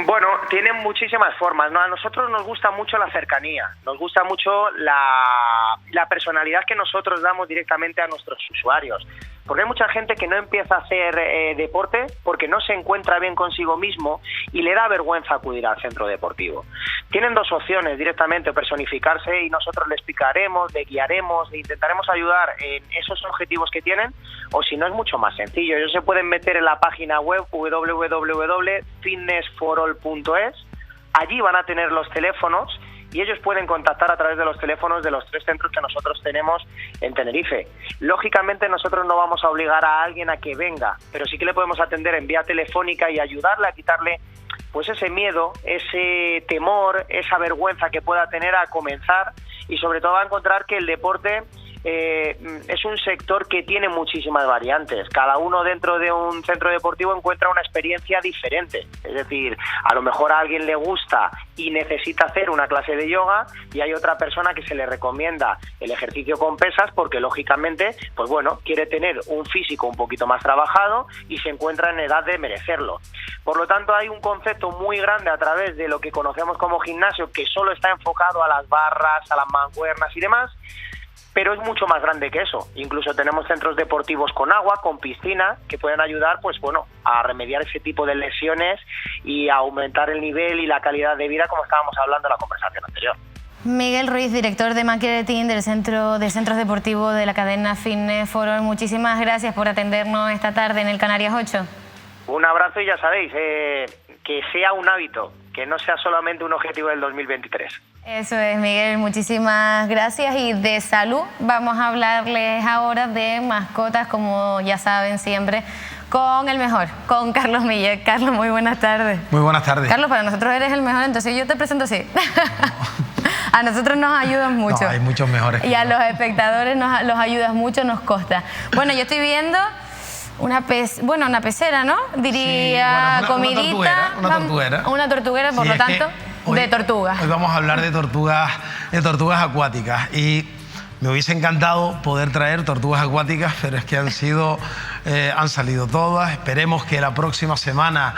Bueno, tienen muchísimas formas, ¿no? A nosotros nos gusta mucho la cercanía, nos gusta mucho la personalidad que nosotros damos directamente a nuestros usuarios. Porque hay mucha gente que no empieza a hacer deporte porque no se encuentra bien consigo mismo y le da vergüenza acudir al centro deportivo. Tienen dos opciones directamente, personificarse y nosotros les explicaremos, les guiaremos, le intentaremos ayudar en esos objetivos que tienen, o si no es mucho más sencillo. Ellos se pueden meter en la página web www.fitnessforall.es, allí van a tener los teléfonos y ellos pueden contactar a través de los teléfonos de los tres centros que nosotros tenemos en Tenerife. Lógicamente nosotros no vamos a obligar a alguien a que venga, pero sí que le podemos atender en vía telefónica y ayudarle a quitarle pues ese miedo, ese temor, esa vergüenza que pueda tener a comenzar y sobre todo a encontrar que el deporte es un sector que tiene muchísimas variantes. Cada uno dentro de un centro deportivo encuentra una experiencia diferente. Es decir, a lo mejor a alguien le gusta y necesita hacer una clase de yoga, y hay otra persona que se le recomienda el ejercicio con pesas porque lógicamente, pues bueno, quiere tener un físico un poquito más trabajado y se encuentra en edad de merecerlo. Por lo tanto, hay un concepto muy grande a través de lo que conocemos como gimnasio, que solo está enfocado a las barras, a las mancuernas y demás, pero es mucho más grande que eso. Incluso tenemos centros deportivos con agua, con piscina, que pueden ayudar, pues bueno, a remediar ese tipo de lesiones y a aumentar el nivel y la calidad de vida, como estábamos hablando en la conversación anterior. Miguel Ruiz, director de marketing del Centro de Centros Deportivos de la cadena Fitness for All, muchísimas gracias por atendernos esta tarde en el Canarias 8. Un abrazo y ya sabéis, que sea un hábito, que no sea solamente un objetivo del 2023. Eso es, Miguel, muchísimas gracias. Y de salud vamos a hablarles ahora de mascotas, como ya saben siempre, con el mejor, con Carlos Millet. Carlos, muy buenas tardes. Muy buenas tardes. Carlos, para nosotros eres el mejor, entonces yo te presento así. A nosotros nos ayudas mucho. No, hay muchos mejores. Y a los espectadores los ayudas mucho, nos consta. Bueno, yo estoy viendo una pecera, ¿no? Diría, sí, bueno, comidita. Una tortuguera. Una tortuguera, por sí, lo tanto, de tortugas. Hoy vamos a hablar de tortugas acuáticas. Y me hubiese encantado poder traer tortugas acuáticas, pero es que han salido todas. Esperemos que la próxima semana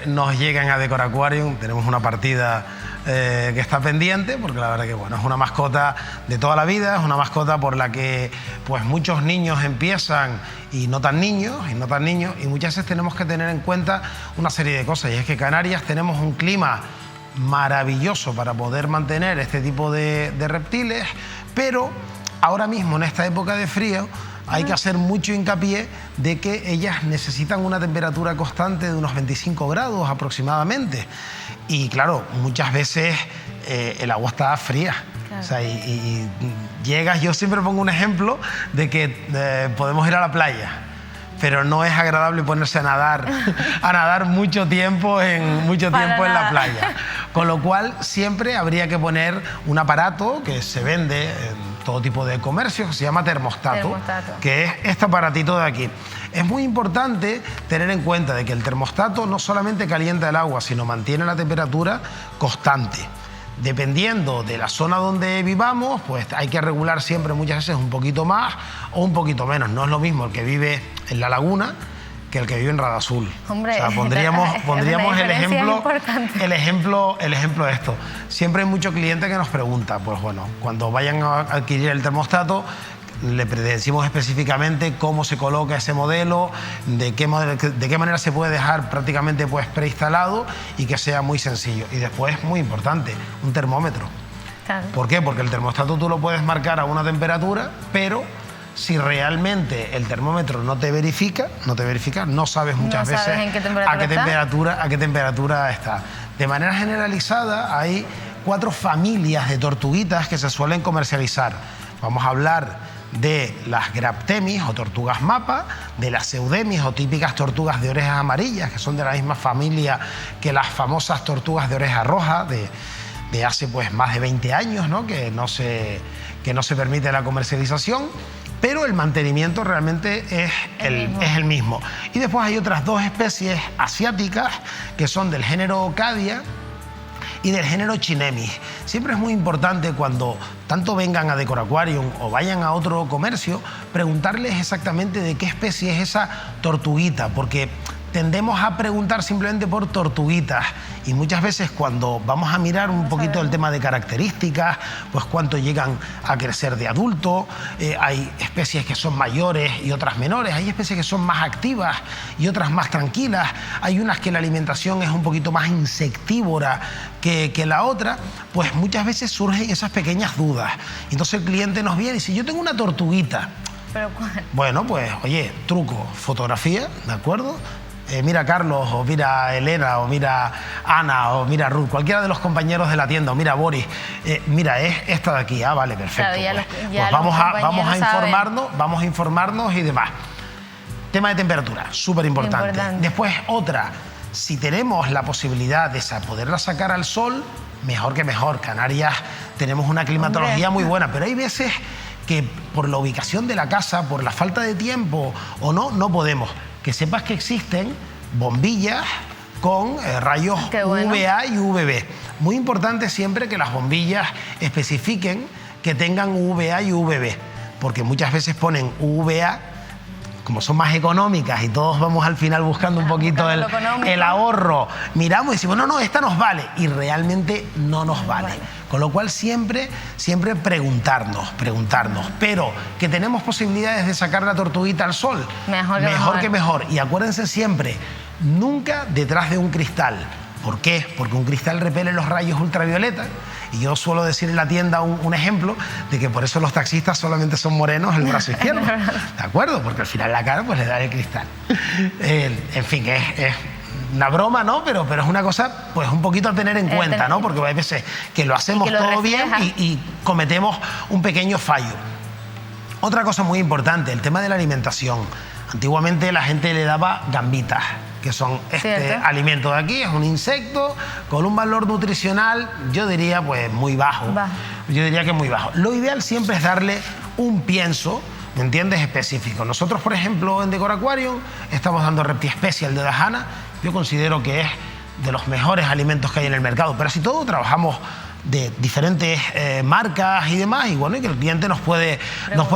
nos lleguen a Decor Aquarium. Tenemos una partida que está pendiente, porque la verdad que bueno, es una mascota de toda la vida, es una mascota por la que pues muchos niños empiezan y no tan niños, y muchas veces tenemos que tener en cuenta una serie de cosas, y es que Canarias tenemos un clima maravilloso para poder mantener este tipo de reptiles, pero ahora mismo en esta época de frío hay que hacer mucho hincapié de que ellas necesitan una temperatura constante de unos 25 grados aproximadamente. Y claro, muchas veces el agua está fría. Claro. O sea, y llegas, yo siempre pongo un ejemplo de que podemos ir a la playa, pero no es agradable ponerse a nadar mucho tiempo en la playa. Con lo cual siempre habría que poner un aparato que se vende en todo tipo de comercios, que se llama termostato, que es este aparatito de aquí. Es muy importante tener en cuenta de que el termostato no solamente calienta el agua, sino mantiene la temperatura constante. Dependiendo de la zona donde vivamos, pues hay que regular siempre muchas veces un poquito más o un poquito menos. No es lo mismo el que vive en la laguna que el que vive en Radazul. Hombre, o sea, pondríamos el ejemplo de esto. Siempre hay muchos clientes que nos preguntan, pues bueno, cuando vayan a adquirir el termostato, le decimos específicamente cómo se coloca ese modelo, de qué manera se puede dejar prácticamente pues preinstalado y que sea muy sencillo. Y después, muy importante, un termómetro. Claro. ¿Por qué? Porque el termostato tú lo puedes marcar a una temperatura, pero si realmente el termómetro no te verifica, no sabes muchas veces a qué temperatura está. De manera generalizada hay 4 familias de tortuguitas que se suelen comercializar. Vamos a hablar de las graptemis o tortugas mapa, de las eudemis o típicas tortugas de orejas amarillas, que son de la misma familia que las famosas tortugas de oreja roja de hace pues más de 20 años, ¿no? que no se permite la comercialización, pero el mantenimiento realmente es el mismo. Y después hay otras 2 especies asiáticas que son del género Ocadia y del género Chinemis. Siempre es muy importante cuando tanto vengan a Decor Aquarium o vayan a otro comercio, preguntarles exactamente de qué especie es esa tortuguita, porque tendemos a preguntar simplemente por tortuguitas y muchas veces cuando vamos a mirar un poquito el tema de características, pues cuánto llegan a crecer de adulto, hay especies que son mayores y otras menores, hay especies que son más activas y otras más tranquilas, hay unas que la alimentación es un poquito más insectívora que la otra, pues muchas veces surgen esas pequeñas dudas. Entonces el cliente nos viene y dice, yo tengo una tortuguita. ¿Pero cuál? Bueno, pues oye, truco, fotografía, ¿de acuerdo? Mira Carlos, o mira Elena, o mira Ana, o mira Ruth, cualquiera de los compañeros de la tienda, o mira Boris, mira, es esta de aquí, vale, perfecto. Claro, pues vamos a informarnos y demás. Tema de temperatura, súper importante. Después otra, si tenemos la posibilidad de poderla sacar al sol, mejor que mejor. Canarias tenemos una climatología muy buena, pero hay veces que por la ubicación de la casa, por la falta de tiempo o no podemos. Que sepas que existen bombillas con rayos UVA y UVB. Muy importante siempre que las bombillas especifiquen que tengan UVA y UVB, porque muchas veces ponen UVA, como son más económicas y todos vamos al final buscando un poquito el ahorro, miramos y decimos, no, esta nos vale, y realmente no nos vale. Con lo cual siempre preguntarnos, pero que tenemos posibilidades de sacar la tortuguita al sol, mejor que mejor. Y acuérdense siempre, nunca detrás de un cristal. ¿Por qué? Porque un cristal repele los rayos ultravioleta. Y yo suelo decir en la tienda un ejemplo de que por eso los taxistas solamente son morenos el brazo izquierdo. ¿De acuerdo? Porque al final la cara pues le da el cristal. En fin, es una broma, ¿no? Pero es una cosa pues un poquito a tener en cuenta, ¿no? Porque hay veces que lo hacemos todo bien y cometemos un pequeño fallo. Otra cosa muy importante, el tema de la alimentación. Antiguamente la gente le daba gambitas, que son este alimento de aquí, es un insecto con un valor nutricional, yo diría pues muy bajo. Yo diría que muy bajo. Lo ideal siempre es darle un pienso, ¿me entiendes?, específico. Nosotros, por ejemplo, en Decor Aquarium estamos dando Repti Special de Dajana. Yo considero que es de los mejores alimentos que hay en el mercado, pero así todo trabajamos de diferentes marcas y demás, y bueno, y que el cliente nos puede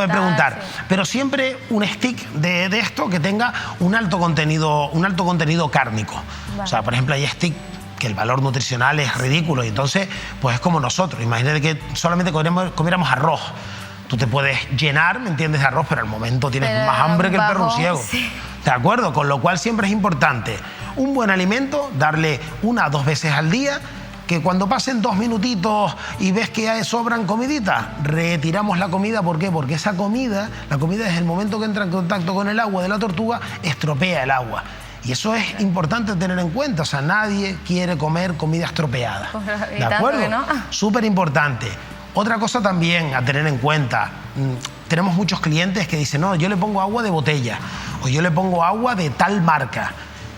preguntar. Sí. Pero siempre un stick de esto que tenga un alto contenido cárnico. Vale. O sea, por ejemplo, hay stick que el valor nutricional es ridículo, y entonces, pues es como nosotros. Imagínate que solamente comiéramos arroz. Tú te puedes llenar, ¿me entiendes?, de arroz, pero al momento tienes más hambre que el perro ciego. Sí. ¿De acuerdo? Con lo cual siempre es importante un buen alimento, darle 1 o 2 veces al día, que cuando pasen 2 minutitos y ves que sobran comiditas, retiramos la comida. ¿Por qué? Porque esa comida, la comida desde el momento que entra en contacto con el agua de la tortuga, estropea el agua. Y eso es importante tener en cuenta. O sea, nadie quiere comer comida estropeada. ¿De acuerdo? ¿No? Súper importante. Otra cosa también a tener en cuenta. Tenemos muchos clientes que dicen, no, yo le pongo agua de botella o yo le pongo agua de tal marca.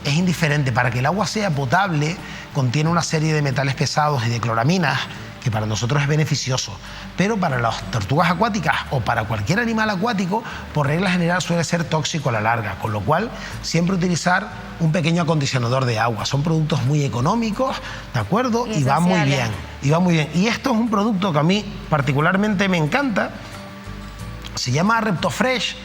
Es indiferente. Para que el agua sea potable, contiene una serie de metales pesados y de cloraminas que para nosotros es beneficioso, pero para las tortugas acuáticas o para cualquier animal acuático, por regla general suele ser tóxico a la larga, con lo cual siempre utilizar un pequeño acondicionador de agua. Son productos muy económicos, ¿de acuerdo? Y va muy bien, y esto es un producto que a mí particularmente me encanta, se llama ReptoFresh,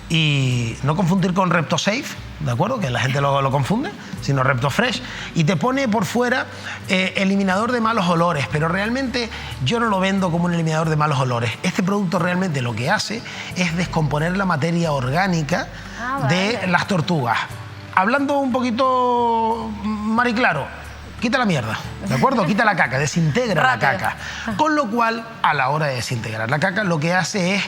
y no confundir con ReptoSafe, ¿de acuerdo? Que la gente lo confunde, sino ReptoFresh, y te pone por fuera eliminador de malos olores, pero realmente yo no lo vendo como un eliminador de malos olores. Este producto realmente lo que hace es descomponer la materia orgánica de las tortugas. Hablando un poquito mariclaro, quita la mierda, ¿de acuerdo? Quita la caca, desintegra la caca. Con lo cual, a la hora de desintegrar la caca, lo que hace es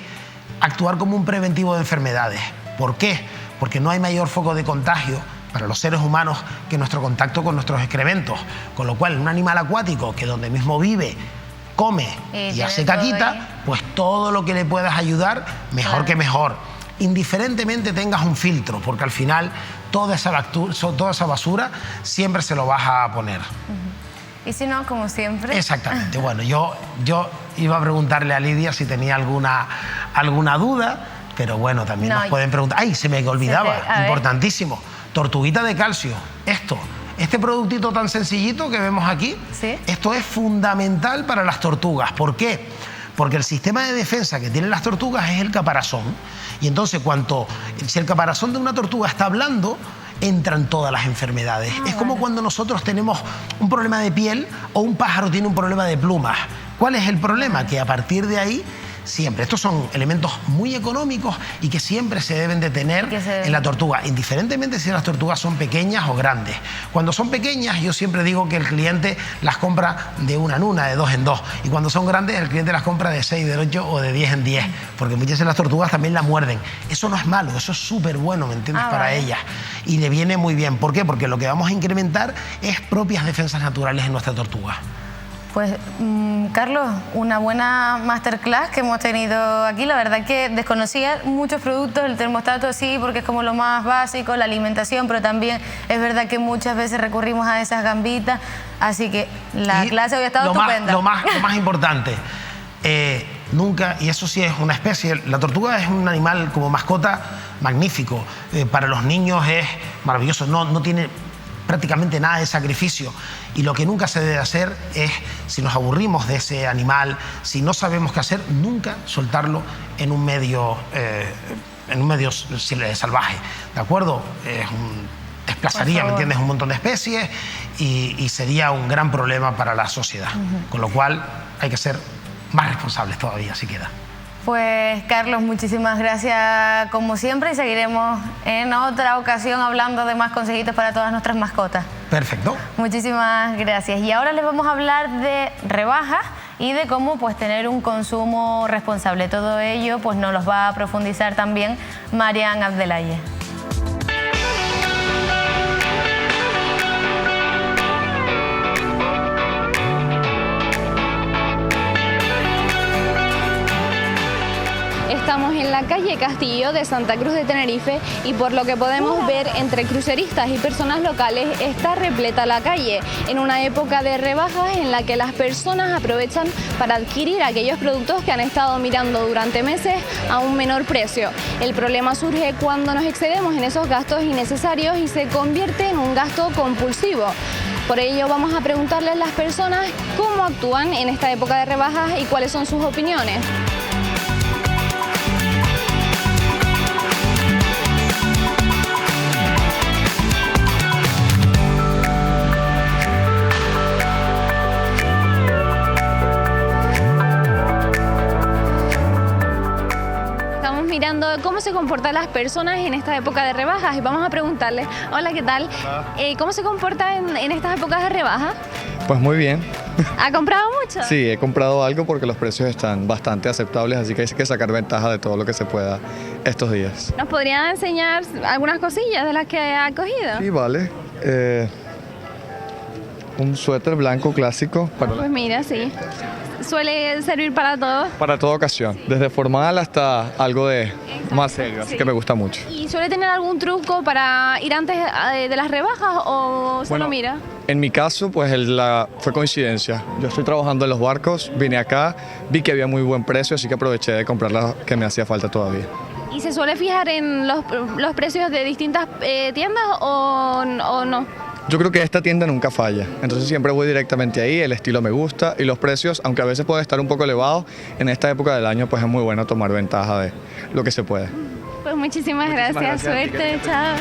actuar como un preventivo de enfermedades. ¿Por qué? Porque no hay mayor foco de contagio para los seres humanos que nuestro contacto con nuestros excrementos. Con lo cual, un animal acuático que donde mismo vive, come y hace caquita, pues todo lo que le puedas ayudar, mejor que mejor. Indiferentemente tengas un filtro, porque al final toda esa basura siempre se lo vas a poner. Y si no, como siempre. Exactamente. Bueno, yo iba a preguntarle a Lidia si tenía alguna duda, pero bueno, también nos pueden preguntar. ¡Ay, se me olvidaba! Importantísimo. Tortuguita de calcio. Este productito tan sencillito que vemos aquí, esto es fundamental para las tortugas. ¿Por qué? Porque el sistema de defensa que tienen las tortugas es el caparazón. Y entonces, si el caparazón de una tortuga está blando, entran todas las enfermedades. Es como cuando nosotros tenemos un problema de piel o un pájaro tiene un problema de plumas. ¿Cuál es el problema? Que a partir de ahí, siempre, estos son elementos muy económicos y que siempre se deben de tener en la tortuga, indiferentemente si las tortugas son pequeñas o grandes. Cuando son pequeñas, yo siempre digo que el cliente las compra de 1 en 1, de 2 en 2. Y cuando son grandes, el cliente las compra de 6, de 8 o de 10 en 10. Porque muchas veces las tortugas también la muerden. Eso no es malo, eso es súper bueno, ¿me entiendes? Para ellas. Y le viene muy bien. ¿Por qué? Porque lo que vamos a incrementar es propias defensas naturales en nuestra tortuga. Pues, Carlos, una buena masterclass que hemos tenido aquí. La verdad que desconocía muchos productos, el termostato sí, porque es como lo más básico, la alimentación, pero también es verdad que muchas veces recurrimos a esas gambitas. Así que la clase hoy ha estado estupenda. Lo más importante, nunca, y eso sí es una especie, la tortuga es un animal como mascota magnífico, para los niños es maravilloso, no tiene prácticamente nada de sacrificio, y lo que nunca se debe hacer es, si nos aburrimos de ese animal, si no sabemos qué hacer, nunca soltarlo en un medio salvaje, ¿de acuerdo? Desplazaría, ¿me entiendes?, un montón de especies y sería un gran problema para la sociedad, con lo cual hay que ser más responsables todavía, si queda. Pues Carlos, muchísimas gracias como siempre y seguiremos en otra ocasión hablando de más consejitos para todas nuestras mascotas. Perfecto. Muchísimas gracias. Y ahora les vamos a hablar de rebajas y de cómo pues tener un consumo responsable. Todo ello pues nos los va a profundizar también Marian Abdelaye. Estamos en la calle Castillo de Santa Cruz de Tenerife y por lo que podemos ver entre cruceristas y personas locales está repleta la calle en una época de rebajas en la que las personas aprovechan para adquirir aquellos productos que han estado mirando durante meses a un menor precio. El problema surge cuando nos excedemos en esos gastos innecesarios y se convierte en un gasto compulsivo. Por ello vamos a preguntarles a las personas cómo actúan en esta época de rebajas y cuáles son sus opiniones. Mirando cómo se comportan las personas en esta época de rebajas y vamos a preguntarles, hola, ¿qué tal? ¿Cómo se comportan en estas épocas de rebajas? Pues muy bien. ¿Ha comprado mucho? Sí, he comprado algo porque los precios están bastante aceptables, así que hay que sacar ventaja de todo lo que se pueda estos días. ¿Nos podría enseñar algunas cosillas de las que ha cogido? Sí, vale. Un suéter blanco clásico. Pues mira, sí. Suele servir para todo. Para toda ocasión, desde formal hasta algo de más serio, así que me gusta mucho. ¿Y suele tener algún truco para ir antes de las rebajas o solo mira? En mi caso, pues fue coincidencia. Yo estoy trabajando en los barcos, vine acá, vi que había muy buen precio, así que aproveché de comprar la que me hacía falta todavía. ¿Y se suele fijar en los precios de distintas tiendas o no? Yo creo que esta tienda nunca falla, entonces siempre voy directamente ahí, el estilo me gusta y los precios, aunque a veces pueden estar un poco elevados, en esta época del año pues es muy bueno tomar ventaja de lo que se puede. Pues muchísimas gracias. Suerte, chao.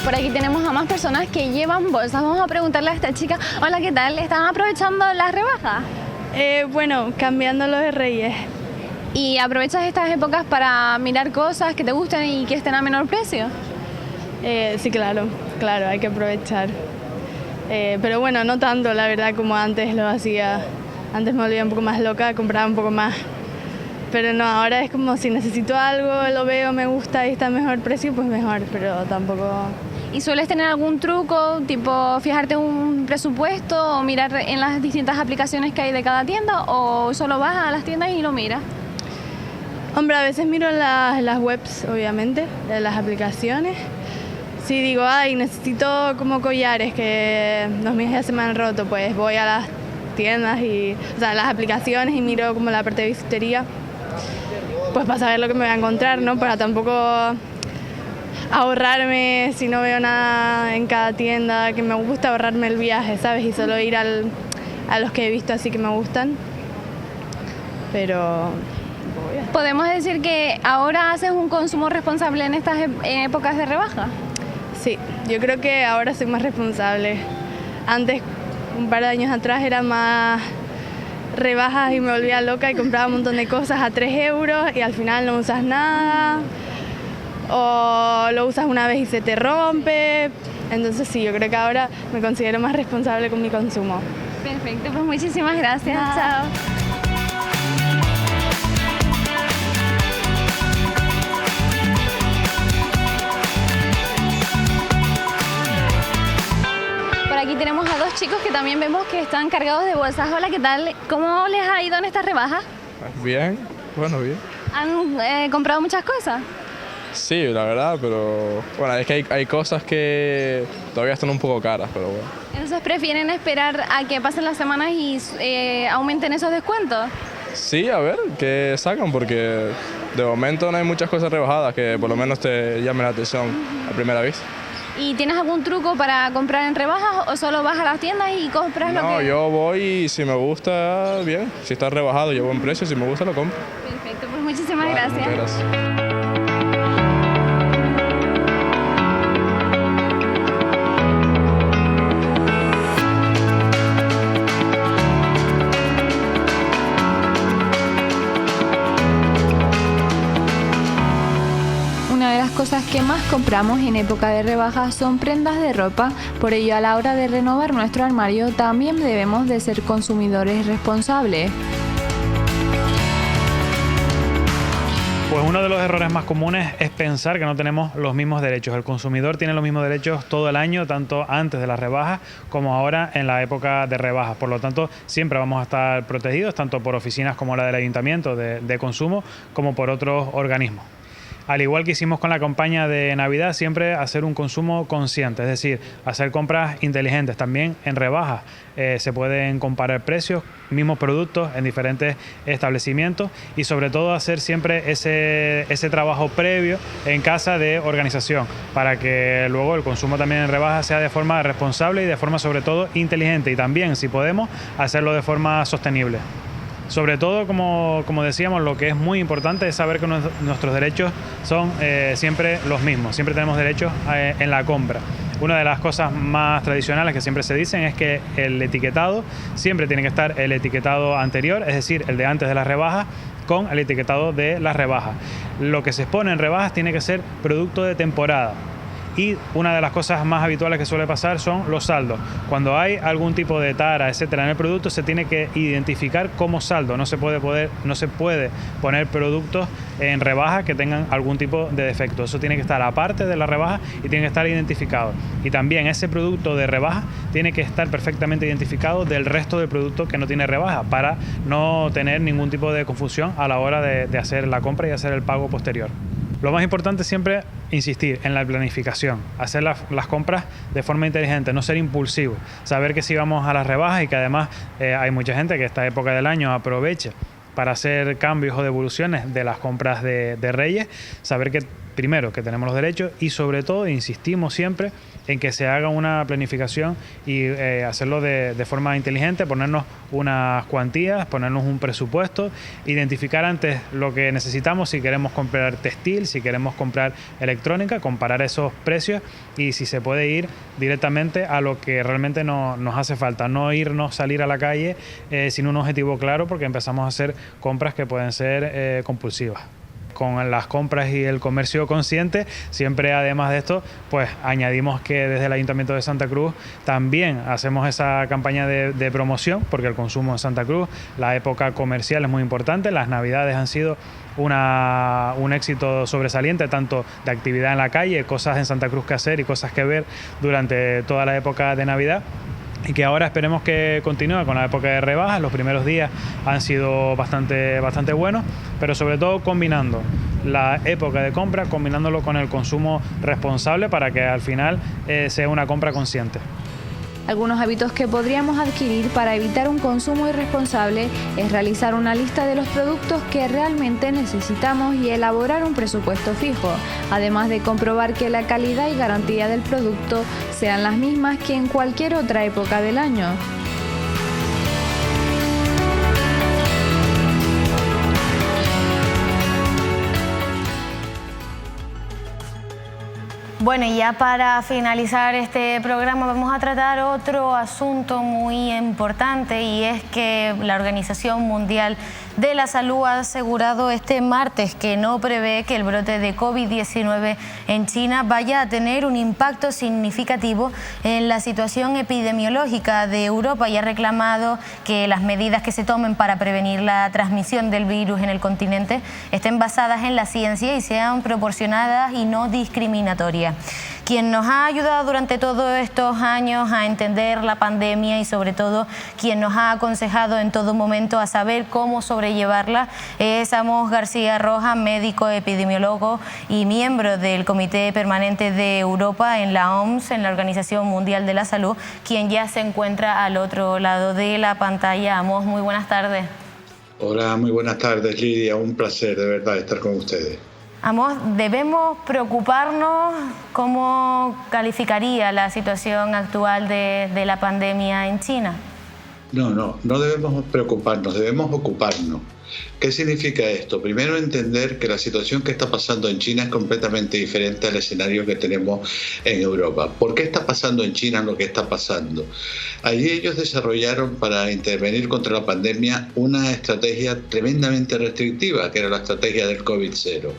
Por aquí tenemos a más personas que llevan bolsas. Vamos a preguntarle a esta chica, hola, ¿qué tal? ¿Están aprovechando las rebajas? Bueno, cambiando los de Reyes. ¿Y aprovechas estas épocas para mirar cosas que te gustan y que estén a menor precio? Sí, claro, hay que aprovechar. Pero bueno, no tanto, la verdad, como antes lo hacía. Antes me volvía un poco más loca, compraba un poco más. Pero no, ahora es como si necesito algo, lo veo, me gusta y está a mejor precio, pues mejor, pero tampoco... ¿Y sueles tener algún truco, tipo fijarte un presupuesto o mirar en las distintas aplicaciones que hay de cada tienda o solo vas a las tiendas y lo miras? Hombre, a veces miro las webs, obviamente, de las aplicaciones. Si digo, ay, necesito como collares que los míos ya se me han roto, pues voy a las tiendas las aplicaciones y miro como la parte de bisutería, pues para saber lo que me voy a encontrar, ¿no? Para tampoco ahorrarme, si no veo nada en cada tienda que me gusta, ahorrarme el viaje, ¿sabes? Y solo ir a los que he visto así que me gustan. Pero... ¿Podemos decir que ahora haces un consumo responsable en estas épocas de rebaja? Sí, yo creo que ahora soy más responsable. Antes, un par de años atrás, era más rebajas y me volvía loca y compraba un montón de cosas a 3 euros y al final no usas nada. O lo usas una vez y se te rompe. Entonces sí, yo creo que ahora me considero más responsable con mi consumo. Perfecto, pues muchísimas gracias. Chao. Por aquí tenemos a dos chicos que también vemos que están cargados de bolsas. Hola, ¿qué tal? ¿Cómo les ha ido en estas rebajas? Bien, bueno, bien. ¿Han comprado muchas cosas? Sí, la verdad, pero bueno, es que hay cosas que todavía están un poco caras, pero bueno. Entonces, ¿prefieren esperar a que pasen las semanas y aumenten esos descuentos? Sí, a ver qué sacan, porque de momento no hay muchas cosas rebajadas que por lo menos te llamen la atención a primera vista. ¿Y tienes algún truco para comprar en rebajas o solo vas a las tiendas y compras lo que...? No, yo voy y si me gusta, bien. Si está rebajado, yo buen precio, si me gusta, lo compro. Perfecto, pues muchísimas gracias. Muchas gracias. Cosas que más compramos en época de rebajas son prendas de ropa, por ello a la hora de renovar nuestro armario también debemos de ser consumidores responsables. Pues uno de los errores más comunes es pensar que no tenemos los mismos derechos. El consumidor tiene los mismos derechos todo el año, tanto antes de las rebajas como ahora en la época de rebajas. Por lo tanto, siempre vamos a estar protegidos, tanto por oficinas como la del Ayuntamiento de consumo, como por otros organismos. Al igual que hicimos con la campaña de Navidad, siempre hacer un consumo consciente, es decir, hacer compras inteligentes. También en rebajas se pueden comparar precios, mismos productos en diferentes establecimientos y sobre todo hacer siempre ese trabajo previo en casa de organización para que luego el consumo también en rebajas sea de forma responsable y de forma sobre todo inteligente y también, si podemos, hacerlo de forma sostenible. Sobre todo, como decíamos, lo que es muy importante es saber que nuestros derechos son siempre los mismos, siempre tenemos derechos en la compra. Una de las cosas más tradicionales que siempre se dicen es que el etiquetado siempre tiene que estar el etiquetado anterior, es decir, el de antes de las rebajas, con el etiquetado de las rebajas. Lo que se expone en rebajas tiene que ser producto de temporada. Y una de las cosas más habituales que suele pasar son los saldos. Cuando hay algún tipo de tara, etcétera, en el producto, se tiene que identificar como saldo. No se puede poner productos en rebaja que tengan algún tipo de defecto. Eso tiene que estar aparte de la rebaja y tiene que estar identificado. Y también ese producto de rebaja tiene que estar perfectamente identificado del resto del producto que no tiene rebaja para no tener ningún tipo de confusión a la hora de hacer la compra y hacer el pago posterior. Lo más importante es siempre insistir en la planificación, hacer las compras de forma inteligente, no ser impulsivo, saber que si vamos a las rebajas y que además hay mucha gente que esta época del año aprovecha para hacer cambios o devoluciones de las compras de Reyes, saber que primero que tenemos los derechos y sobre todo insistimos siempre en que se haga una planificación y hacerlo de forma inteligente, ponernos unas cuantías, ponernos un presupuesto, identificar antes lo que necesitamos, si queremos comprar textil, si queremos comprar electrónica, comparar esos precios y si se puede ir directamente a lo que realmente nos hace falta, no salir a la calle sin un objetivo claro porque empezamos a hacer compras que pueden ser compulsivas. Con las compras y el comercio consciente, siempre además de esto, pues añadimos que desde el Ayuntamiento de Santa Cruz también hacemos esa campaña de promoción, porque el consumo en Santa Cruz, la época comercial es muy importante, las Navidades han sido un éxito sobresaliente, tanto de actividad en la calle, cosas en Santa Cruz que hacer y cosas que ver durante toda la época de Navidad. Y que ahora esperemos que continúe con la época de rebajas. Los primeros días han sido bastante buenos, pero sobre todo combinando la época de compra, combinándolo con el consumo responsable para que al final sea una compra consciente. Algunos hábitos que podríamos adquirir para evitar un consumo irresponsable es realizar una lista de los productos que realmente necesitamos y elaborar un presupuesto fijo, además de comprobar que la calidad y garantía del producto sean las mismas que en cualquier otra época del año. Bueno, y ya para finalizar este programa vamos a tratar otro asunto muy importante y es que la Organización Mundial de la Salud ha asegurado este martes que no prevé que el brote de COVID-19 en China vaya a tener un impacto significativo en la situación epidemiológica de Europa y ha reclamado que las medidas que se tomen para prevenir la transmisión del virus en el continente estén basadas en la ciencia y sean proporcionadas y no discriminatorias. quien nos ha ayudado durante todos estos años a entender la pandemia y sobre todo quien nos ha aconsejado en todo momento a saber cómo sobrellevarla es Amos García Rojas, médico epidemiólogo y miembro del Comité Permanente de Europa en la OMS, en la Organización Mundial de la Salud, quien ya se encuentra al otro lado de la pantalla. Amos, muy buenas tardes. Hola, muy buenas tardes, Lidia. Un placer de verdad estar con ustedes. Amos, ¿debemos preocuparnos? ¿Cómo calificaría la situación actual de la pandemia en China? No debemos preocuparnos, debemos ocuparnos. ¿Qué significa esto? Primero, entender que la situación que está pasando en China es completamente diferente al escenario que tenemos en Europa. ¿Por qué está pasando en China lo que está pasando? Allí ellos desarrollaron para intervenir contra la pandemia una estrategia tremendamente restrictiva, que era la estrategia del COVID-0,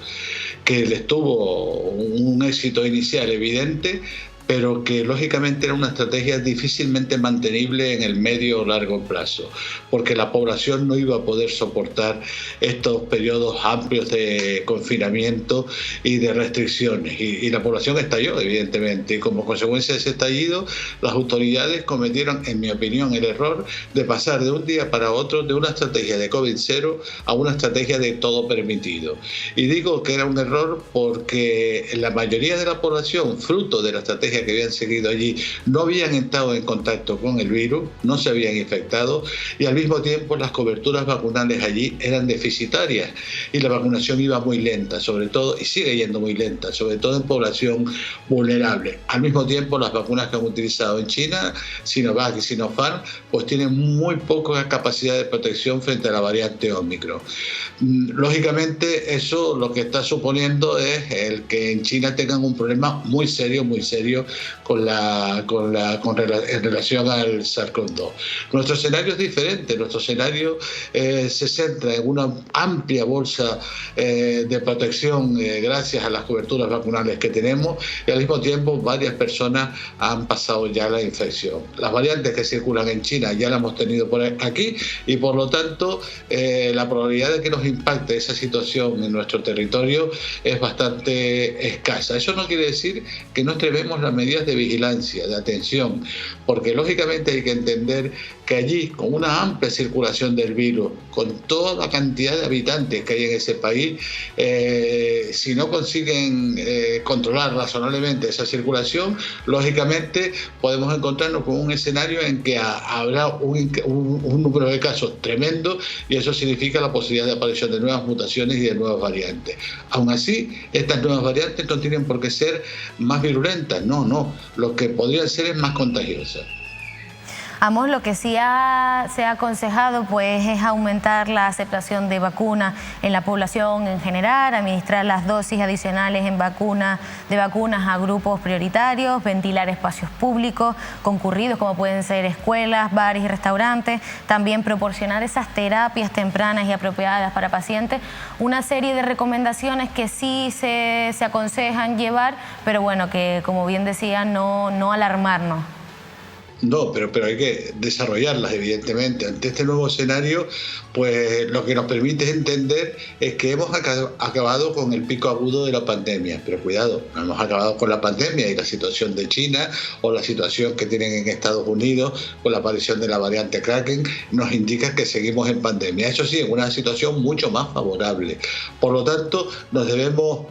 que les tuvo un éxito inicial evidente, pero que lógicamente era una estrategia difícilmente mantenible en el medio o largo plazo, porque la población no iba a poder soportar estos periodos amplios de confinamiento y de restricciones, y la población estalló, evidentemente, y como consecuencia de ese estallido, las autoridades cometieron, en mi opinión, el error de pasar de un día para otro de una estrategia de COVID-0 a una estrategia de todo permitido. Y digo que era un error porque la mayoría de la población, fruto de la estrategia que habían seguido allí, no habían estado en contacto con el virus, no se habían infectado, y al mismo tiempo las coberturas vacunales allí eran deficitarias y la vacunación iba muy lenta, sobre todo, y sigue yendo muy lenta, sobre todo en población vulnerable. Al mismo tiempo, las vacunas que han utilizado en China, Sinovac y Sinopharm, pues tienen muy poca capacidad de protección frente a la variante Ómicron. Lógicamente, eso lo que está suponiendo es el que en China tengan un problema muy serio en relación al SARS-CoV-2. Nuestro escenario es diferente. Nuestro escenario se centra en una amplia bolsa de protección gracias a las coberturas vacunales que tenemos, y al mismo tiempo varias personas han pasado ya la infección. Las variantes que circulan en China ya las hemos tenido por aquí, y por lo tanto la probabilidad de que nos impacte esa situación en nuestro territorio es bastante escasa. Eso no quiere decir que no extrememos las medidas de vigilancia, de atención, porque lógicamente hay que entender que allí, con una amplia circulación del virus, con toda la cantidad de habitantes que hay en ese país, si no consiguen controlar razonablemente esa circulación, lógicamente podemos encontrarnos con un escenario en que habrá un número de casos tremendo, y eso significa la posibilidad de aparición de nuevas mutaciones y de nuevas variantes. Aún así, estas nuevas variantes no tienen por qué ser más virulentas, no, lo que podrían ser es más contagiosas. Amos, lo que sí se ha aconsejado pues es aumentar la aceptación de vacunas en la población en general, administrar las dosis adicionales de vacunas a grupos prioritarios, ventilar espacios públicos concurridos como pueden ser escuelas, bares y restaurantes, también proporcionar esas terapias tempranas y apropiadas para pacientes, una serie de recomendaciones que sí se aconsejan llevar, pero bueno, que como bien decía, no alarmarnos. No, pero hay que desarrollarlas, evidentemente. Ante este nuevo escenario, pues lo que nos permite entender es que hemos acabado con el pico agudo de la pandemia. Pero cuidado, no hemos acabado con la pandemia, y la situación de China o la situación que tienen en Estados Unidos con la aparición de la variante Kraken nos indica que seguimos en pandemia. Eso sí, en una situación mucho más favorable. Por lo tanto, nos debemos,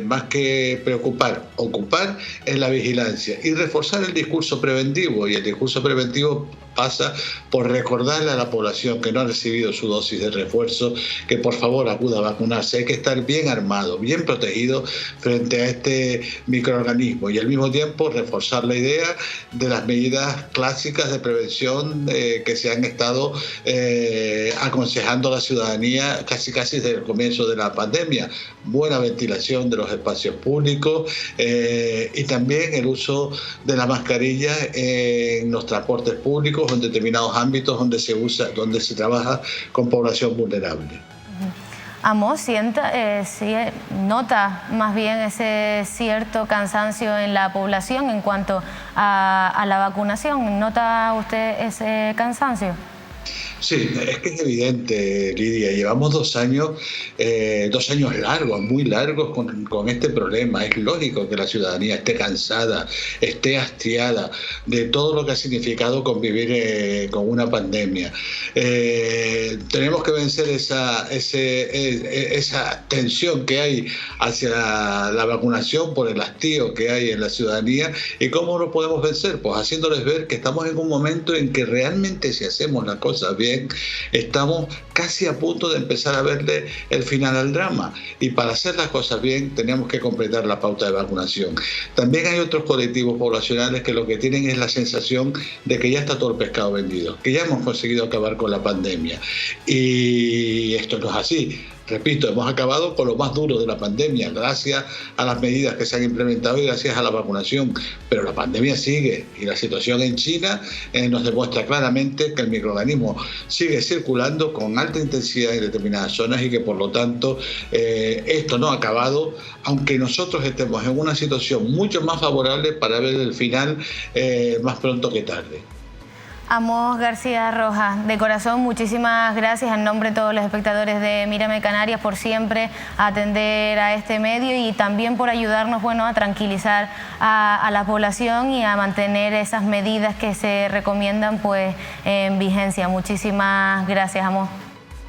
más que preocupar, ocupar en la vigilancia y reforzar el discurso preventivo. Y el discurso preventivo pasa por recordarle a la población que no ha recibido su dosis de refuerzo que por favor acuda a vacunarse. Hay que estar bien armado, bien protegido frente a este microorganismo, y al mismo tiempo reforzar la idea de las medidas clásicas de prevención que se han estado aconsejando a la ciudadanía casi desde el comienzo de la pandemia. Buena ventilación de los espacios públicos y también el uso de la mascarilla en los transportes públicos, en determinados ámbitos donde se trabaja con población vulnerable. Amos, nota más bien ese cierto cansancio en la población en cuanto a la vacunación. ¿Nota usted ese cansancio? Sí, es que es evidente, Lidia, llevamos 2 años, 2 años largos, muy largos con este problema. Es lógico que la ciudadanía esté cansada, esté hastiada de todo lo que ha significado convivir con una pandemia. Tenemos que vencer esa tensión que hay hacia la vacunación por el hastío que hay en la ciudadanía. ¿Y cómo lo podemos vencer? Pues haciéndoles ver que estamos en un momento en que realmente, si hacemos las cosas bien, estamos casi a punto de empezar a verle el final al drama, y para hacer las cosas bien tenemos que completar la pauta de vacunación. También hay otros colectivos poblacionales que lo que tienen es la sensación de que ya está todo el pescado vendido, que ya hemos conseguido acabar con la pandemia, y esto no es así. Repito, hemos acabado con lo más duro de la pandemia gracias a las medidas que se han implementado y gracias a la vacunación, pero la pandemia sigue, y la situación en China nos demuestra claramente que el microorganismo sigue circulando con alta intensidad en determinadas zonas, y que por lo tanto esto no ha acabado, aunque nosotros estemos en una situación mucho más favorable para ver el final más pronto que tarde. Amos García Rojas, de corazón, muchísimas gracias en nombre de todos los espectadores de Mírame Canarias por siempre atender a este medio, y también por ayudarnos, bueno, a tranquilizar a la población y a mantener esas medidas que se recomiendan pues en vigencia. Muchísimas gracias, Amos.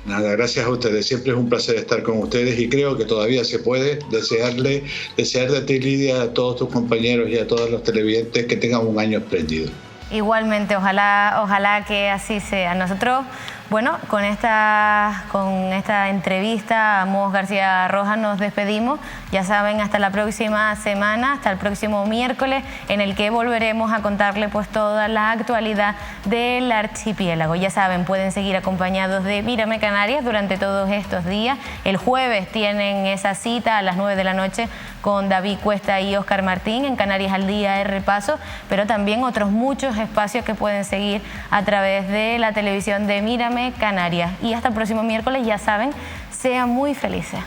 Nada, gracias a ustedes. Siempre es un placer estar con ustedes, y creo que todavía se puede desear de ti, Lidia, a todos tus compañeros y a todos los televidentes que tengan un año espléndido. Igualmente, ojalá que así sea. Nosotros, bueno, con esta entrevista a Amos García Rojas nos despedimos. Ya saben, hasta la próxima semana, hasta el próximo miércoles, en el que volveremos a contarle pues toda la actualidad del archipiélago. Ya saben, pueden seguir acompañados de Mírame Canarias durante todos estos días. El jueves tienen esa cita a las 9 de la noche con David Cuesta y Óscar Martín en Canarias al Día, el repaso, pero también otros muchos espacios que pueden seguir a través de la televisión de Mírame Canarias. Y hasta el próximo miércoles, ya saben, sean muy felices.